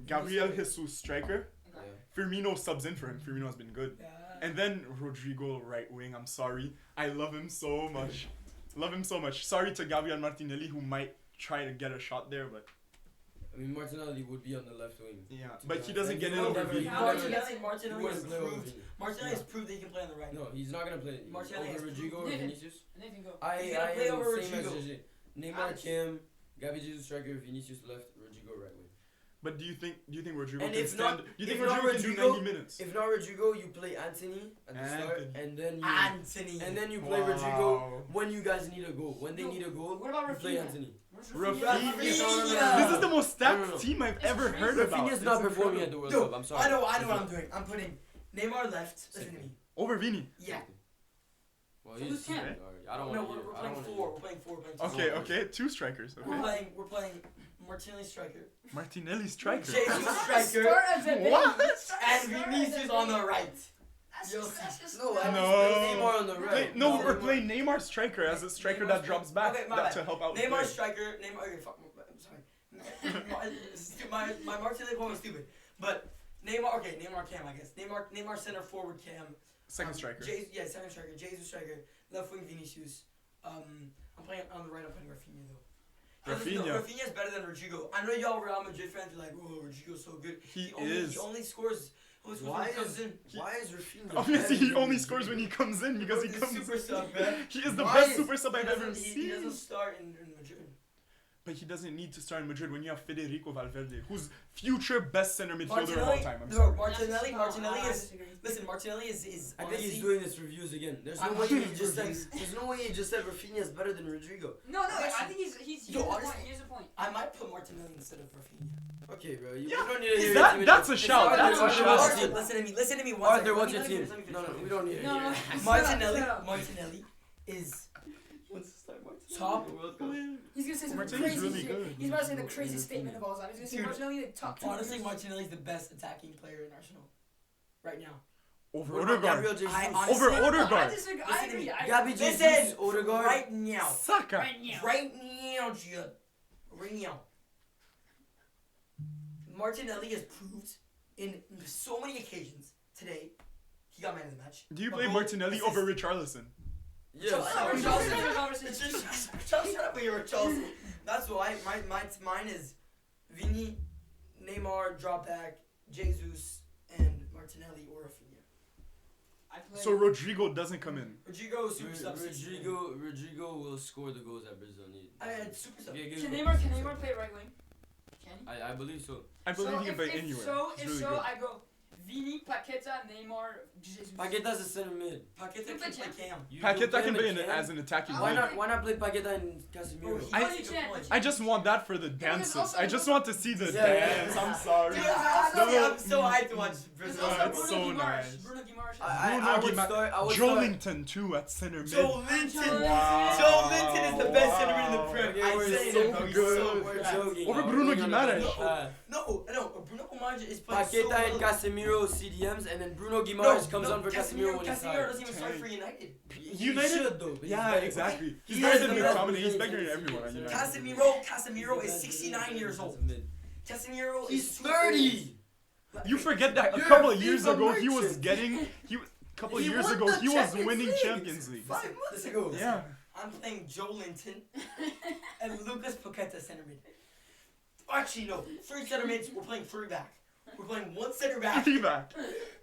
Gabriel Jesus striker, Okay. Firmino subs in for him. Firmino has been good. Yeah. And then Rodrigo right wing. I'm sorry, I love him so much. Love him so much. Sorry to Gabriel Martinelli who might try to get a shot there, but I mean, Martinelli would be on the left wing. yeah, To but be he honest. doesn't Like, get he it would over never- Vini. Martinelli He has wouldn't play over proved. Vini. Martinelli Yeah. has proved that he can play on the right. No, he's not gonna play. Martinelli Over has Rodrigo or proved- Vinicius. Nathan, go. I He's gonna play am over same as Rodrigo. JJ. Neymar, Alex. Cam, Gabi Jesus striker, Vinicius left, Rodrigo right wing. But do you think Rodrigo And can if stand? not- Do you think if not Rodrigo can do Rodrigo- 90 minutes? If not Rodrigo, you play Anthony at the start, Anthony. and then you Anthony. and then you play Wow. Rodrigo when you guys need a goal. When they No, need a goal, what about you play Rafinha? Anthony. Where's Rafinha. Rafinha. This is the most stacked No, no, no. team I've It's ever crazy. heard about. Rafinha's It's not performing incredible. at the World No, Cup. I'm sorry. I know what I'm doing. I'm putting Neymar left. Listen to me. Over Vini. Yeah. Well, So he's who's Cam? sorry. I don't No, want to we're hear. I playing don't four. want We're playing four. Okay, okay, two strikers. We're Okay. playing Martinelli striker. Martinelli striker. Jesus striker. Start as a What? And Vinicius on the right. That's You'll just see. No, I No. just play Neymar on the right. No, we're Neymar- playing Neymar striker as a striker that drops back Okay, my that bad. to help out. Neymar play. striker. Neymar. Okay, fuck. I'm sorry. my Martinelli point was stupid. But Neymar. Okay, Neymar Cam. I guess Neymar center forward Cam. Second striker. Second striker. Jesus striker. Left wing Vinicius. I'm playing on the right. I'm playing Rafinha though. Rafinha. Rafinha is better than Rodrigo. I know y'all Real Madrid fans are like, oh, Rodrigo's so good. He He is. only scores. When Why he comes is in. why is Rafinha? Obviously, better he than only Rodrigo? scores when he comes in because he He's comes. super sub, man. He is the Why best is- super sub I've ever He doesn't seen. start in Madrid. But he doesn't need to start in Madrid when you have Federico Valverde, who's future best center midfielder of all time. I'm no, sorry. Martinelli I is. disagree. Listen, Martinelli is. I think he's honestly- doing this reviews again. There's no I'm way doing he just said. reviews. There's no way he just said Rafinha is better than Rodrigo. No, I think he Yo, has a point. honestly- He has a point. I might put Martinelli instead of Rafinha. Okay, bro. You Yeah, we don't need to hear that- it. that's a shout, Arthur, that's a Arthur, shout. what's Arthur, your team? listen to me. One Arthur, second. what's Let your me team? finish, No, let me we finish. don't need to No, hear no. it. Martinelli is top. He's gonna say something Martinelli's crazy. really good. He's about to say the craziest statement of all time. He's gonna say Dude, Martinelli the top two. Honestly, Martinelli is the best attacking player in Arsenal right now. Over What about Gabriel Odegaard. Jesus? I Over honestly- Odegaard. I disagree. I Listen to agree. me. I Gabi agree. Jesus, Listen, Odegaard. right now. Saka. Right now. Right now, Gia. Right now. Martinelli has proved in so many occasions today. He got man of the match. Do you A play goal, Martinelli assist. over Richarlison? Yes. It's just shut up when you're Chelsea. That's why mine is Vini, Neymar, drop back, Jesus, and Martinelli or Rafinha. I play. So Rodrigo doesn't come in. Rodrigo is super sub. Rodrigo will score the goals that Brazil need. I had super sub. Yeah, Can Neymar play right wing? Can he? I believe so. I believe so he can if, play if anywhere. So, He's if really so, good. I go Vini, Paqueta, Neymar, Jesus. Paqueta's a center mid. Paqueta You can play play Cam. You Paqueta can him play in in Cam. as an attacking Why mid. Why not play Paqueta and Casemiro? He I- doesn't need to play. I just want that for the there's dances. also- I just want to see the Yeah, yeah, dance. yeah. I'm sorry. Dude, No, I'm so hyped to watch There's Brazil. also it's Bruno so Guimaraes. nice. Bruno Guimaraes. I would start. I would start. Joelinton too at center mid. Joe Linton. Wow. Joe Linton is the best center mid in the Wow. Prem. Okay, I we're say so it, bro. He's good. so We're fast. joking. Over We're Bruno going on a Guimaraes. bad path. No, Bruno Guimaraes is playing Paqueta so well. and Casemiro CDMs, and then Bruno Guimaraes comes on for Casemiro when he's Casemiro tired. doesn't even start for United. United? Should, though, but Yeah, he's exactly. He's He better is than the best McTominay. He's player better than in everyone at the United. Casemiro is 69 years old. Casemiro He's is 30. You forget that a You're couple a of years FIFA ago he was merchant. getting couple of He years won ago the he was Champions winning League. Champions League. 5 months ago. Yeah. I'm playing Joe Linton and Lucas Paqueta center mid. Actually, no. 3 center mids. We're playing 3 back. We're playing 1 center back, Three back.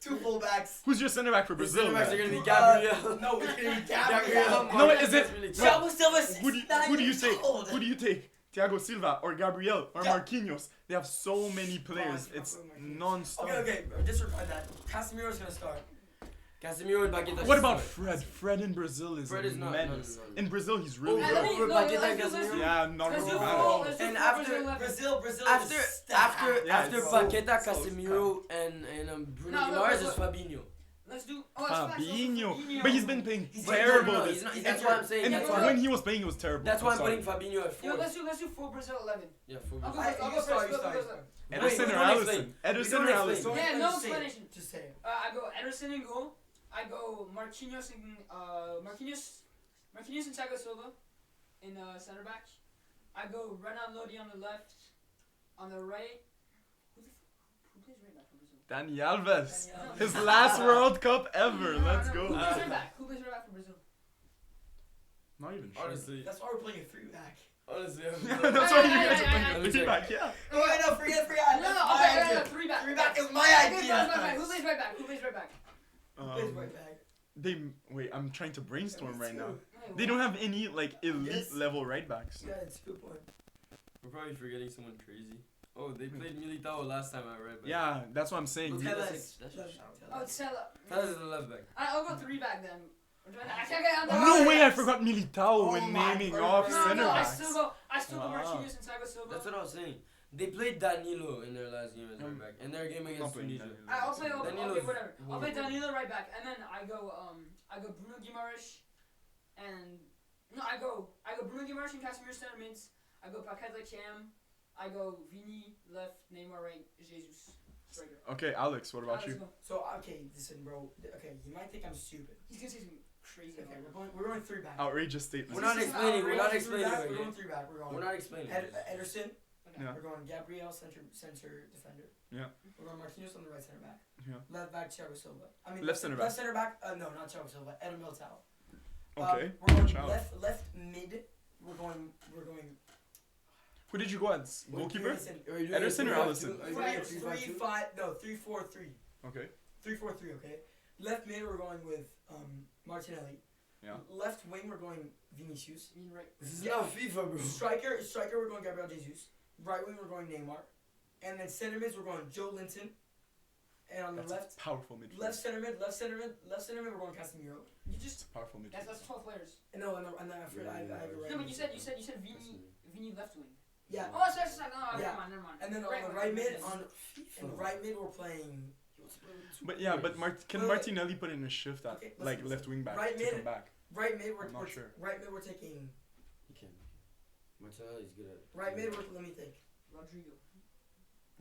2 full backs. Who's your center back for His Brazil? center backs are man? gonna be Gabriel. No, it's gonna be Gabriel. Gabriel. No, is it- Thiago Silva, Who do you 69 take? years old. Who do you take? Thiago Silva or Gabriel or Yeah. Marquinhos? They have so many players. It's non-stop. Okay, disregard that. Casemiro's gonna start. Casemiro and Paqueta. What about Fred? Fred in Brazil is Fred a is not- menace. no. In Brazil, he's really Oh, good. let me- Over no, Paqueta let's and do- Casemiro. Yeah, not Let's really do bad. four, let's do And four after Brazil 11. Brazil After is stacked. Yeah, after it's Paqueta, so Casemiro, and Bruno No, Guimaraes no, is Fabinho. Let's do. Oh, that's facts, also Fabinho. But he's been playing He's terrible. no, this- he's not- he's that's injured. why I'm saying. and That's why- when he was playing, he was terrible. That's why I'm sorry. putting Fabinho at Yo, 4. let's do 4 Brazil 11. Yeah, 4. I'll go I- first. I'll you go start, first. you Go, start, go, you go. start. Ederson Wait, or don't Alisson? explain. Ederson don't or explain. Alisson? Yeah, no Just say it. explanation. Just say it. I go Henderson in goal. I go Marquinhos and Thiago Silva in center back. I go Renan Lodi on the left. On the right, who plays right back for Brazil? Dani Alves. Dani Alves. His last World Cup ever. Let's Who go. plays right back? Who plays right back for Brazil? Not even sure. Honestly, That's why we're playing a 3 back. honestly, Yeah, that's why you guys are Let playing me three check. back. Yeah. No, I know, forget. No, That's no, my okay, idea. 3 back. 3 back is my Who plays idea. right back? Who plays right back? Who plays right back? Plays right back. Wait. I'm trying to brainstorm right now. Hey, They don't have any like elite Yes. level right backs. Yeah, it's a good point. we're probably forgetting someone crazy. Oh, they played Militao last time I read. Yeah, that's what I'm saying. Look You- at that. Tellez. That's Tellez. Oh, Tella. That is the left back. I'll go 3 back then. I can't get on the No way! I forgot Militao when Oh my naming word. off No, center no, I backs. still go Wow. Marquinhos and Thiago Silva. That's what I was saying. They played Danilo in their last game as right back. In their game Not against playing Tunisia. Danilo. I'll play Danilo's okay, whatever. I'll play horrible. Danilo right back, and then I go Bruno Guimaraes, and no, I go Bruno Guimaraes and Casemiro center mids. I go Paqueta cam. I go Vini left, Neymar right, Jesus striker. Okay, Alex, what about Let's you? go. So, okay, listen, bro. Okay, you might think I'm stupid. He's gonna say something crazy. Okay, we're going 3 back. Outrageous statement. We're not This is explaining. We're not outrageous. explaining. We're We're going 3 back. We're going. not explaining. Ederson. Yeah. We're going Gabriel center defender. Yeah. We're going Marquinhos on the right center back. Yeah. Left back Thiago Silva. I mean Left center back. Left center back. No, not Thiago Silva. Eder Militao. Okay. We're going Watch out. left mid. We're going. Who did you go as goalkeeper? Listen, Ederson or Alisson? 3-4-3. Okay. 3-4-3. Okay. Left mid we're going with Martinelli. Yeah. Left wing we're going Vinicius. I mean, right. This is not FIFA, bro. Striker we're going Gabriel Jesus. Right wing we're going Neymar. And then center mids we're going Joe Linton. And on the That's a powerful midfield. left center mid we're going Casemiro. You It's just a powerful midfield. that's 12 players. No, and then I forgot I have a right No, but wing. you said Vini left wing. Yeah. Oh, sorry. No, Yeah. never mind. And then on the wing. right mid in the right mid we're playing But yeah, but can Wait. Martinelli put in a shift at Okay, like listen, left wing back Right to mid- come back? right mid I'm not sure. right mid we're taking He can. Martinelli's good at it. right mid we're let me think. Rodrigo.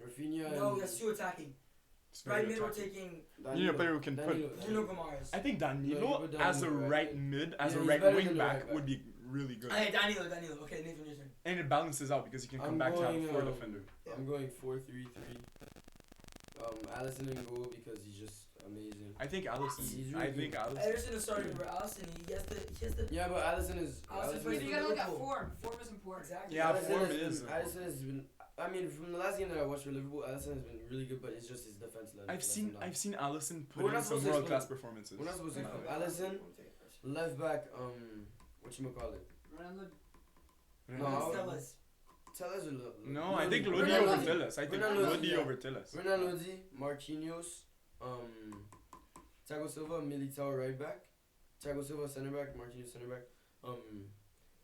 Rafinha. No, and that's too attacking. It's very Right mid we're attacking. taking You need a player who can put- Bruno Guimaraes. I think No, Danilo you put as a Danilo right right mid, as Yeah, a he's right better wing than the back right back. would be really good. Hey, Danilo. Okay, Nathan, your turn. And it balances out because you can come I'm back to have going, a 4 defender. Yeah. I'm going 4-3-3. Alisson in goal because he's just amazing. I think Alisson. He's really I think good. Alisson. Ederson is starting over Alisson. He has the Yeah, but Alisson is. Alisson But plays you for gotta look at Liverpool. form. Form is important. exactly. Yeah, Alisson form has is been- Alisson has been. I mean, from the last game that I watched for Liverpool, Alisson has been really good, but it's just his defense line. I've seen Alisson We're put not in some supposed to world class explain. performances. We're not supposed to. Yeah. Alisson, left back. Whatchamacallit? Ronaldo. No, Tellez. Tellez or No, I think Lodi. Lodi Ronaldo. over Tellez. I think Ronaldo, Lodi yeah. over Tellez. Renan Lodi, Marquinhos, Thiago Silva, Militao right back, Thiago Silva center back, Marquinhos center back,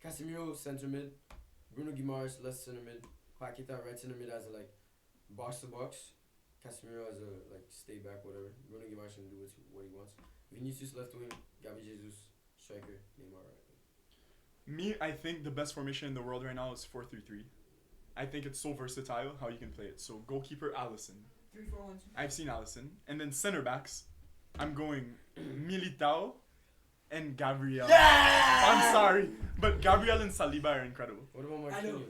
Casemiro center mid, Bruno Guimaraes left center mid, Paqueta right center mid as a like box to box, Casemiro as a like stay back whatever. Bruno Guimaraes can do what he wants. Vinicius left wing, Gabi Jesus striker, Neymar right wing. Me, I think the best formation in the world right now is 4-3-3. I think it's so versatile how you can play it. So goalkeeper Alisson, 3-4-1-2. I've seen Alisson. And then center backs, I'm going Militao and Gabriel. Yeah! I'm sorry, but Gabriel and Saliba are incredible. What about Marquinhos?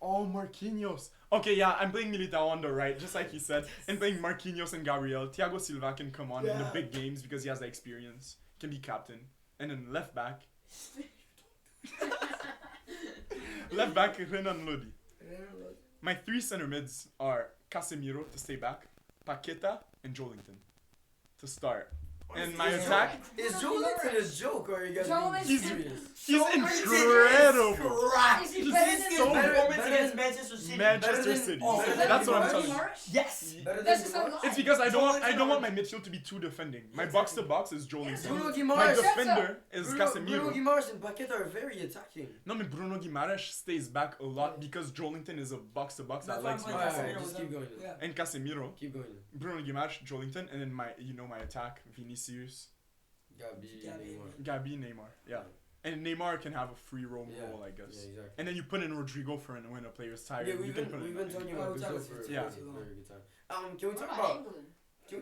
Oh, Marquinhos. Okay, yeah, I'm playing Militao on the right, just like he said, and playing Marquinhos and Gabriel. Thiago Silva can come on in the big games because he has the experience, can be captain. And then left back, Renan Lodi. My 3 center mids are Casemiro to stay back, Paqueta, and Joelinton to start. And my attack... Is Joelinton a joke or are you guys being serious? He's incredible. Is he better than so performance against Manchester City? Manchester City. That's what I'm telling you. Yes. It's because I don't want my midfield to be too defending. My box to box is Joelinton. My defender is Casemiro. Bruno Guimaraes and Paqueta are very attacking. No, but Bruno Guimaraes stays back a lot because Joelinton is a box to box that likes Just keep going. And Casemiro. Keep going. Bruno Guimaraes, Joelinton, and then my attack, Vinicius, Gabi, Neymar. Yeah. And Neymar can have a free roam role, I guess. Yeah, exactly. And then you put in Rodrigo for when a player's tired. Yeah, we've been talking about Brazil for a very good time. Can we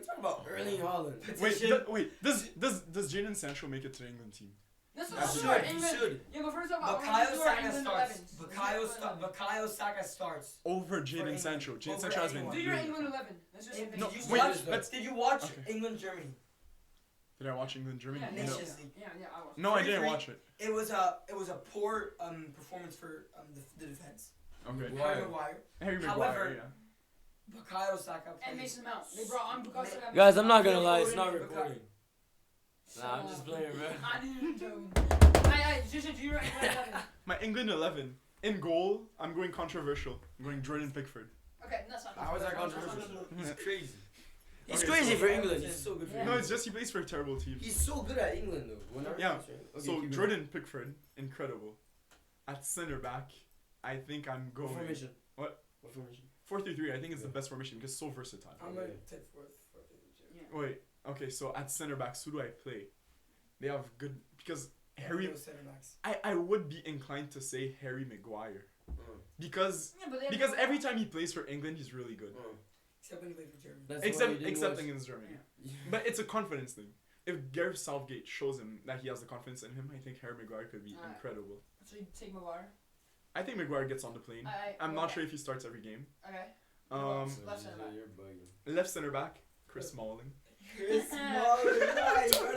talk about Erling Haaland? Wait. Does Jadon Sancho make it to the England team? That's He not should, sure. he England. should. Yeah, but first of all, Bukayo Saka starts. Bukayo Saka starts. Over Jadon Sancho. Jadon Sancho has been. Do your England 11. That's just No, Did you watch England Germany? Did I watch England Germany? Yeah, No. Nations League. Yeah, I watched. No, I didn't watch it. It was a poor performance for the defense. Okay. Harry Harry Maguire. However, Yeah. Bukayo Saka played. And Mason Mount. They brought on Bukayo Saka. Guys, I'm not gonna lie, it's not recording. Nah, I'm just playing, bro. I didn't joke. Just do your England 11. My England 11. In goal, I'm going controversial. I'm going Jordan Pickford. Okay, that's not. How is that controversial? He's crazy. He's Okay, crazy so- for England. He's so good for Yeah. No, England. it's just he plays for a terrible team. He's so good at England, though. Yeah. Okay, So keep Jordan Pickford, incredible. At center back, I think I'm going. going What formation? What? What formation? 4-3-3. I think it's the best formation because it's so versatile. I'm Yeah. gonna take fourth. Yeah. Wait, okay, so at center backs, who do I play? They have good because Harry. I would be inclined to say Harry Maguire because Yeah, but they because every time he plays for England, he's really good. Except when he played for Germany. Except against Germany. Yeah. But it's a confidence thing. If Gareth Southgate shows him that he has the confidence in him, I think Harry Maguire could be incredible. So you take Maguire. I think Maguire gets on the plane. I'm not sure if he starts every game. Okay. Left center back. You're bugging. Left center back, Chris Smalling. Chris Smalling,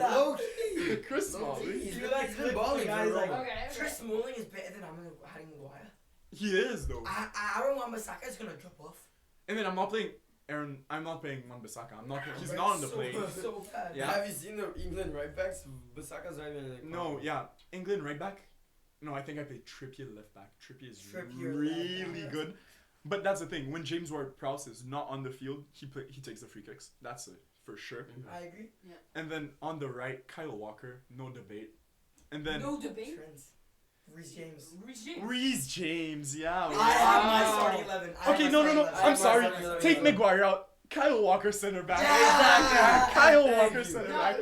Low-key. Chris Smalling. He's been balling for a while. Okay. Chris Smalling is better than Harry Maguire. He is though. I don't want Masaka is gonna drop off. And then I'm not playing Wan-Bissaka. He's not on the plane. So bad. Yeah. Have you seen the England right backs? Bissaka's not even like. No, yeah. England right back. No, I think I played Trippier left back. Trippier is Trippier really left back. good. But that's the thing. When James Ward-Prowse is not on the field, he takes the free kicks. That's it for sure. I agree. And then on the right, Kyle Walker, no debate. And then No debate. Trends. Reece James. Reece James, yeah. I have my starting 11. Okay, no. I'm sorry. Take Maguire out. Kyle Walker center back. Yeah. Kyle Thank Walker you. center No, back.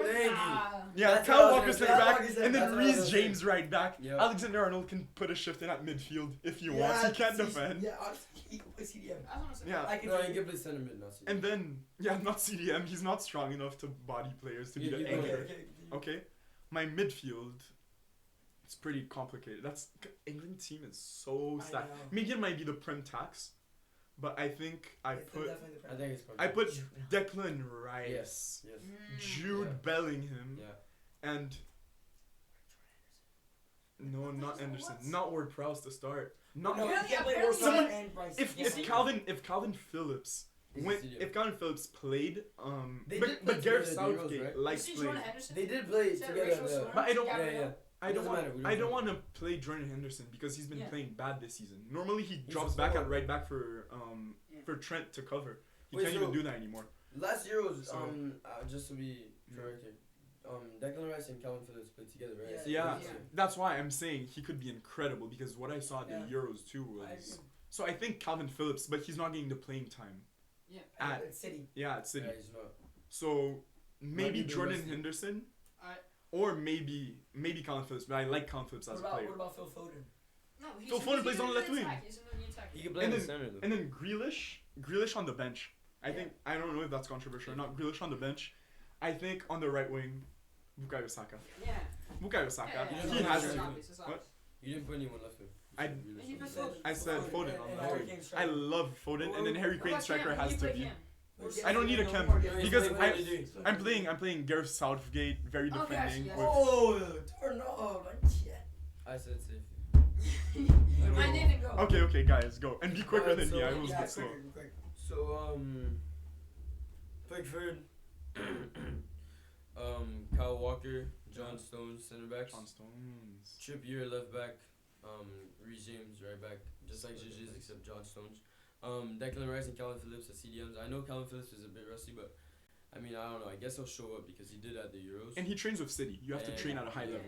Yeah, That's Kyle what I Walker was center gonna- back, Kyle Walker and then center back. Reece James right back. Yep. Alexander Arnold can put a shift in at midfield if he wants. He can't defend. Yeah, honestly, he can play CDM. Yeah. I can No, he can play center mid, not CDM. And then, not CDM. He's not strong enough to body players to be the Yeah, anchor. Okay. Okay, my midfield. It's pretty complicated. England team is so I stacked. know. Maybe it might be the Prem tax, but I think I It's put definitely the I think it's. I put Declan Rice, Yes. Jude Yeah. Bellingham, Yeah. and no, not Henderson, not Ward-Prowse to start. Not No, Really? he can't play Apparently- Ward-Prowse Someone- and Rice. if Calvin Phillips. If Calvin Phillips played, They did play but Gareth together at the Euros, Southgate right? likes You see Jordan playing. Henderson? They did play Is that together. Rachel at the- Storm? But I don't- Gabriel? I don't Doesn't want. matter, I don't want to play Jordan Henderson because he's been Yeah. playing bad this season. Normally he He's drops a back at forward. right back for Yeah. for Trent to cover. He Wait, can't even so- do that anymore. Last Euros, So- just to be corrected, Declan Rice and Calvin Phillips played together, right? Yeah, Yeah. that's why I'm saying he could be incredible because what I saw at the Yeah. Euros too was. So I think Calvin Phillips, but he's not getting the playing time. Yeah. At City. at City. Yeah, he's not. So maybe Might be Jordan rusty. Henderson, Alright. or maybe Calvin Phillips. But I like Calvin Phillips as a player. What about Phil Foden? No, he's Phil Foden plays on the left wing. He's in the attack. He can play And in the then- center though. And then Grealish on the bench. I think I don't know if that's controversial or not. Grealish on the bench. I think on the right wing, Bukayo Saka. Yeah. Bukayo Saka. Yeah, He yeah, has it's to. obvious, it's obvious. You didn't put anyone left wing. I said Foden on the Harry right. Kane I striker. love Foden, and then Harry What Kane about striker Cam? has You to play be. Cam. I don't need a Kemp because I'm playing Gareth Southgate, very Okay, defending. actually, With, Oh, no, not yet. I said safe. I didn't go. okay, guys, go and be quicker Alright, than me. so- I was a Yeah, bit slow. quick. So Pickford, Kyle Walker, John Stones, center backs. John Stones. Trippier left back, Reece James right back, just like Gigi's except John Stones. Declan Rice and Calvin Phillips at CDMs. I know Calvin Phillips is a bit rusty, but I mean I don't know. I guess he'll show up because he did at the Euros. And he trains with City. You have to train at a high level.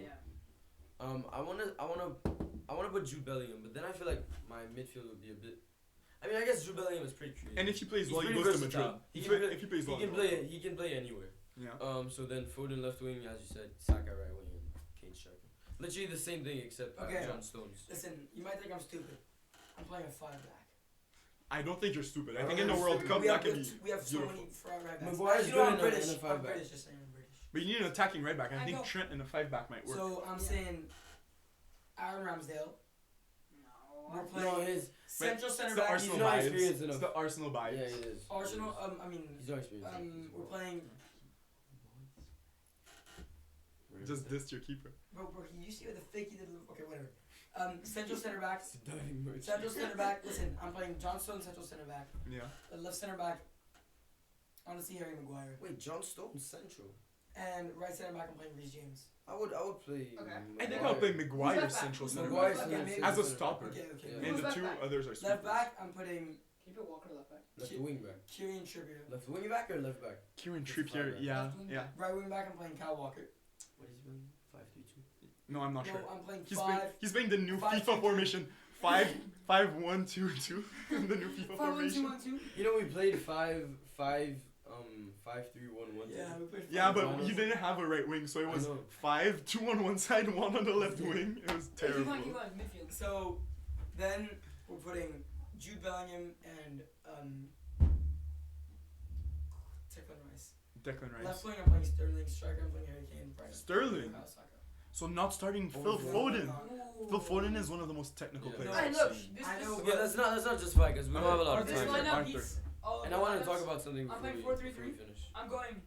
I wanna put Jude Bellingham, but then I feel like my midfield would be a bit. I mean I guess Jude Bellingham is pretty creative. And if he plays He's well, he pretty goes to Madrid. versatile. If he plays well, He can play anywhere. Yeah. So then Foden left wing, as you said, Saka right wing, and Kane striker. Literally the same thing except Okay. John Stones. Listen, you might think I'm stupid. I'm playing a 5-back. I don't think you're stupid. I think in the World Cup we that have, can be we have so beautiful. many right backs. Maguire's You know good I'm in a British. 5-back. I'm British, just saying I'm British. But you need an attacking right back. I I think go- Trent in a 5-back might work. So I'm saying Aaron Ramsdale. We're No. playing his central It's center the back. He's Arsenal not bias. experienced It's enough. the Arsenal bias. Yeah, it is. Arsenal. He's not experienced. We're playing. Just dissed your keeper. Bro, you see what the fake he did? Okay, whatever. Central center back. Diving merch. Central center back. Listen, I'm playing John Stone, central center back. Yeah. Left center back. Honestly, Harry Maguire. Wait, John Stones central. And right center back, I'm playing Reece James. I would play. Okay. I think I'll play Maguire left back? central Who's center Maguire back. Okay, central maybe- As a stopper. Okay. Yeah. And Who's the left two back? others are Left sweepers. back, I'm putting Keep it Walker left back. Left wing back. Kieran Trippier. Left wing back or left back? Kieran That's Trippier, fine, yeah, Left wing yeah. back. Right wing back, I'm playing Kyle Walker. What is he playing? 5-3-2. No, I'm not No, sure. I'm playing He's 5. playing, he's playing the new 5-2-2. FIFA formation. 5-1-2-2. The new FIFA 5-1-2-1-2. formation. You know we played 5-3-1-1. Yeah, we played 5. Yeah, but you didn't have a right wing, so it I was know. 5, 2 on one side, 1 on the left wing. It was Keep terrible. going, midfield. So then we're putting Jude Bellingham and Declan Rice. Declan Left Rice. wing, I'm playing Sterling. Striker, I'm playing Harry Kane. Right. Sterling? Kyle Saka. So not starting Phil Oh, Foden. no. Phil Foden is one of the most technical Yeah. players No, Hey, I've look, seen. this I know. Okay, let's not justify because we don't have a lot of This time. Arthur. lineup beats all And the I want to lineups. talk about something I'm before playing we 4-3-3. finish. I'm going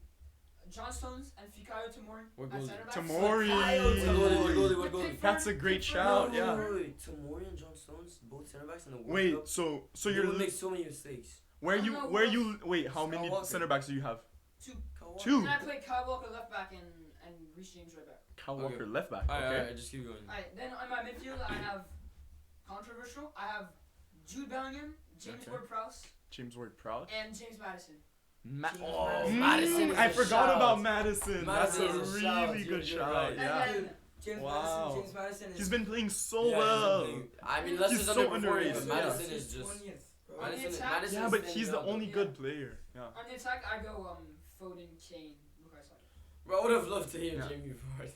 John Stones and Fikayo Tomori What at goalie? center back. Tamori. What goalie? That's a great shout, yeah. Wait, Tomori and John Stones, both center backs in the World Wait, Cup. so They you're would make so many mistakes. where I don't you know where who you wait? How many Walker. center backs do you have? Two. Two. And I play Kyle Walker left back and Reece James right back. Kyle Okay. Walker left back. Okay. Alright, just keep going. Alright, then on my midfield I have controversial. I have Jude Bellingham, James Okay. Ward-Prowse, James Ward-Prowse. and James Madison. Oh, Mm, Madison is I a forgot shout. about Madison. Madison That's a is a shout. really good You're shout. right. Yeah. And then James Wow. Madison is. He's been playing so Yeah, well. I mean, Leicester's He's so underperforming, underrated, but yeah. Madison is just. 20th, bro. Madison- Madison Yeah, is but standing he's the out. only Yeah. good player. Yeah. on the attack I go Foden, Kane, Bukayo Saka. Bro, I would have loved to hear Yeah. Jamie Vardy.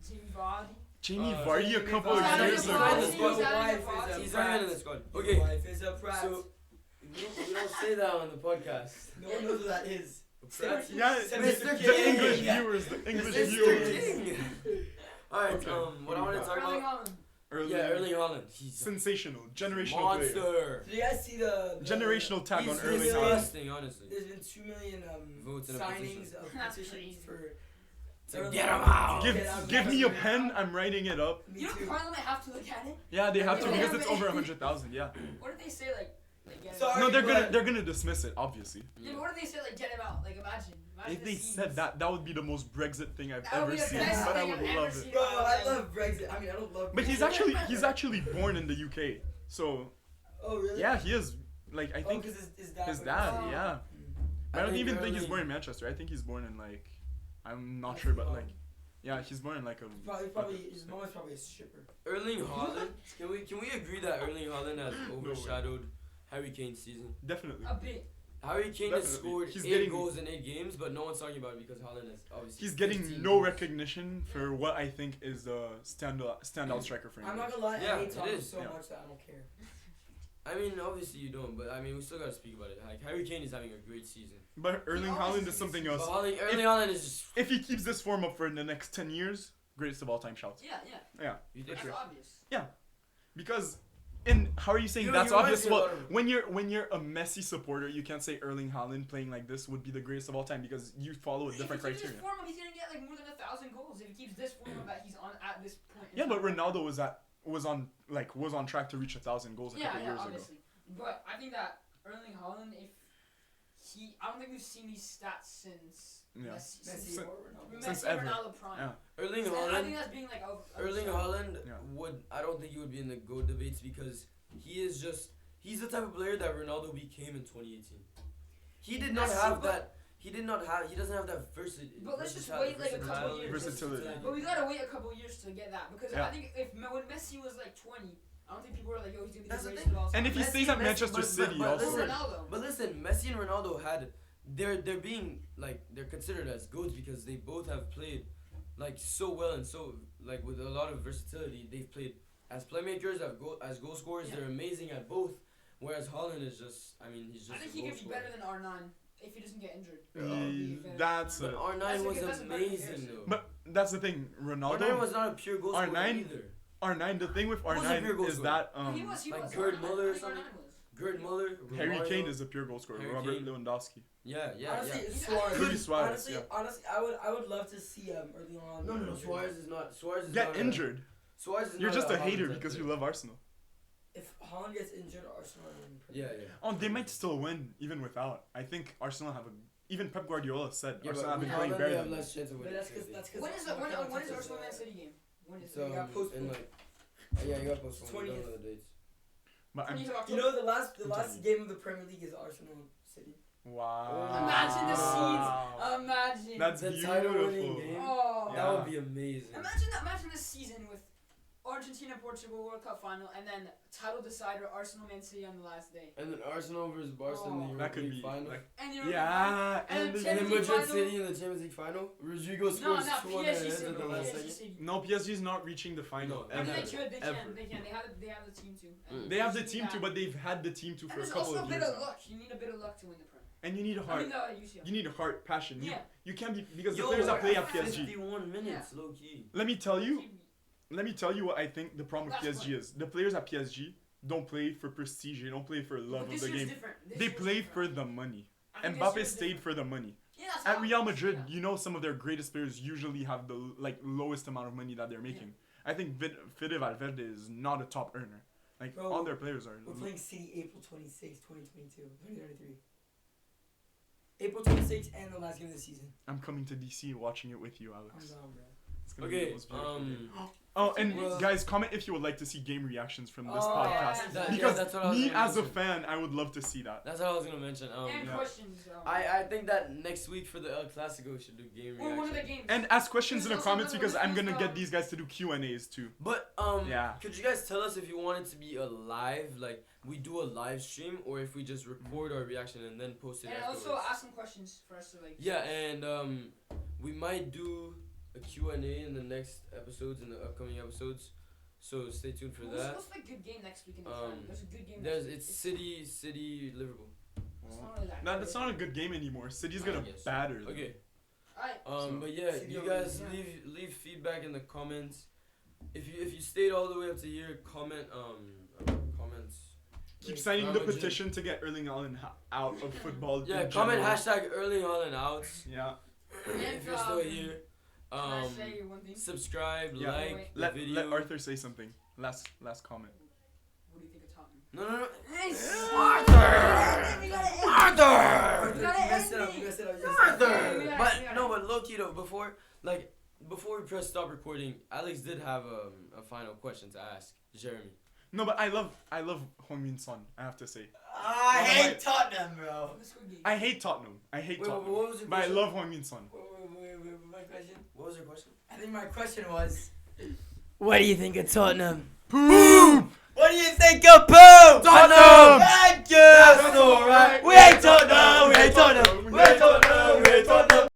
Jamie Vardy. Jamie Uh, Vardy a Jamie couple Vardy. of He's years out ago. of the He's squad. out He's out Wife of the squad. is a He's not even in the squad. Your Okay, wife is a prat. so we don't say that on the podcast. no one knows who that is. Prat. Yeah, Mr. the King. English Yeah. viewers, the English Mr. viewers. King. Alright, Okay. what I want to talk Erling about. Haaland. Erling Haaland. He's a Sensational, generational player. monster. Did you guys see the Generational tag on he's Erling really Haaland. Disgusting, honestly. There's been 2 million Votes in a signings petition. of That's petitions crazy. for. To Erling get him Haaland out. to get out of Give me a Barcelona. pen, I'm writing it up. Me You know too. Parliament have to look at it? Yeah, they have to Yeah, because they it's have over it. 100,000. Yeah. What did they say like get him Sorry. out? No, but- they're gonna dismiss it, obviously. Yeah, but what did they say like get him out? Like imagine If the they scenes. said that, that would be the most Brexit thing I've That would ever be the seen. best But I thing would I've ever love it. seen. Bro, I love Brexit. I mean, I don't love. But Brexit. he's actually born in the UK. So Oh really? yeah, he is. Like I Oh, think because his dad. his was- dad. Oh. Yeah. I I don't think even think he's Erling- born in Manchester. I think he's born in like, I'm not That's sure, but wrong. like, yeah, he's born in like a. Probably his mom is probably a stripper. Erling Haaland. Can we agree that Erling Haaland has overshadowed Harry Kane's season? Definitely. A bit. Harry Kane has Definitely. scored He's 8 getting- goals in 8 games, but no one's talking about it because Haaland has obviously. He's getting 15 no goals. recognition for what I think is the standout striker for I'm England. not gonna lie. Yeah, I hate it Tottenham is, so yeah. much that I don't care. I mean, obviously you don't, but I mean, we still gotta speak about it. Like, Harry Kane is having a great season. But Erling Haaland is something else. Erling Haaland is just... If he keeps this form up for the next 10 years, greatest of all time shouts. Yeah. That's obvious. Yeah. Because... And how are you saying that's obvious? Well, when you're a Messi supporter, you can't say Erling Haaland playing like this would be the greatest of all time because you follow a different criteria. If he keeps this form up, he's gonna get like more than 1,000 goals if he keeps this form up that he's on at this point. Yeah, but Ronaldo was on track to reach 1,000 goals a couple years obviously. ago. But I think that Erling Haaland, I don't think we've seen these stats since Messi or Ronaldo. Since ever. Ronaldo prime. Yeah. Erling I Haaland. think that's being like Erling Haaland I don't think he would be in the GOAT debates because he's the type of player that Ronaldo became in 2018. He did not have that. He doesn't have that versatility. But let's just wait like a couple years. Versatility. But we gotta wait a couple years to get that because I think when Messi was like 20, I don't think people were like, yo, he's gonna be the greatest of all time. And if he stays at Manchester City, also. But listen, Messi and Ronaldo they're considered as GOATs because they both have played like so well and so like with a lot of versatility. They've played as playmakers, as goal scorers. They're amazing at both. Whereas Haaland is just, he's just. I think he could be better than R9 if he doesn't get injured. But R9 was amazing though. But that's the thing, Ronaldo. R9 was not a pure goal scorer either. R9, the thing with R9 is that he was Gerd Muller or something. Gerd Muller. Harry Kane is a pure goal scorer. Robert Lewandowski. Yeah. Suarez. Honestly, I would love to see Erling Haaland. No. Suarez is not. Get injured. Suarez is You're not just a hater because you love Arsenal. If Haaland gets injured, Arsenal are in. Yeah. Oh, they might still win even without. I think Arsenal have even Pep Guardiola said Arsenal have been playing better. They have less chance of winning. When is Arsenal Man City game? When is it? You got postponed. You got postponed. 20th. The dates. But you know the last game of the Premier League is Arsenal City. Wow. Imagine the scenes. Imagine. That's the beautiful. title-winning game. Oh. That would be amazing. Imagine this season with Argentina Portugal World Cup final and then title decider Arsenal Man City on the last day. And then Arsenal versus Barcelona in the Europa League final. And then Madrid City in the Champions League final. Rodrigo scores 200 heads at the last second. No, PSG is not reaching the final. I mean, they can. They have the team to. They have the team to, but they've had the team to for a couple of years. And there's also a bit of luck. You need a bit of luck to win the Prem. And you need a heart. You need a heart, passion. You can't be because the players that play at PSG. 51 minutes, low key. Let me tell you what I think the problem with PSG is. The players at PSG don't play for prestige. They don't play for love of the game. They play for the money. Mbappe stayed for the money. At Real Madrid, some of their greatest players usually have the lowest amount of money that they're making. I think Fede Valverde is not a top earner. All their players are. We're playing City April 26, 2022, 2023. April 26th and the last game of the season. I'm coming to DC watching it with you, Alex. I'm down, bro. Okay. Guys, comment if you would like to see game reactions from this podcast. Because me as a fan, I would love to see that. That's what I was gonna mention. And questions. I think that next week for the El Clasico we should do game reactions. One of the games. And ask questions in the comments because I'm gonna get these guys to do Q&As too. But could you guys tell us if you want it to be a live, like we do a live stream, or if we just record our reaction and then post it afterwards? And also ask some questions for us to like. Yeah, and we might do a Q&A in the next episodes, in the upcoming episodes, so stay tuned for that. What's the good game next week in the There's a good game It's City, Liverpool. That's not a good game anymore. City's gonna batter them. Okay. Alright. But yeah, you guys leave feedback in the comments. If you stayed all the way up to here, comments. Keep signing the petition to get Erling Haaland out of football. Yeah, comment hashtag Erling Haaland out. Yeah. If you're still here. Can I say one thing? Subscribe, like the video. Let Arthur say something. Last comment. What do you think of Tottenham? No. Arthur! But low key though, before we press stop recording, Alex did have a final question to ask Jeremy. No, but I love Heung-min Son, I have to say. I hate Tottenham, bro. I hate Tottenham. What was your but I love Heung-min Son. My question? What was your question? I think my question was, what do you think of Tottenham? Poop! What do you think of poop? Tottenham! Thank you! That's alright. We hate Tottenham!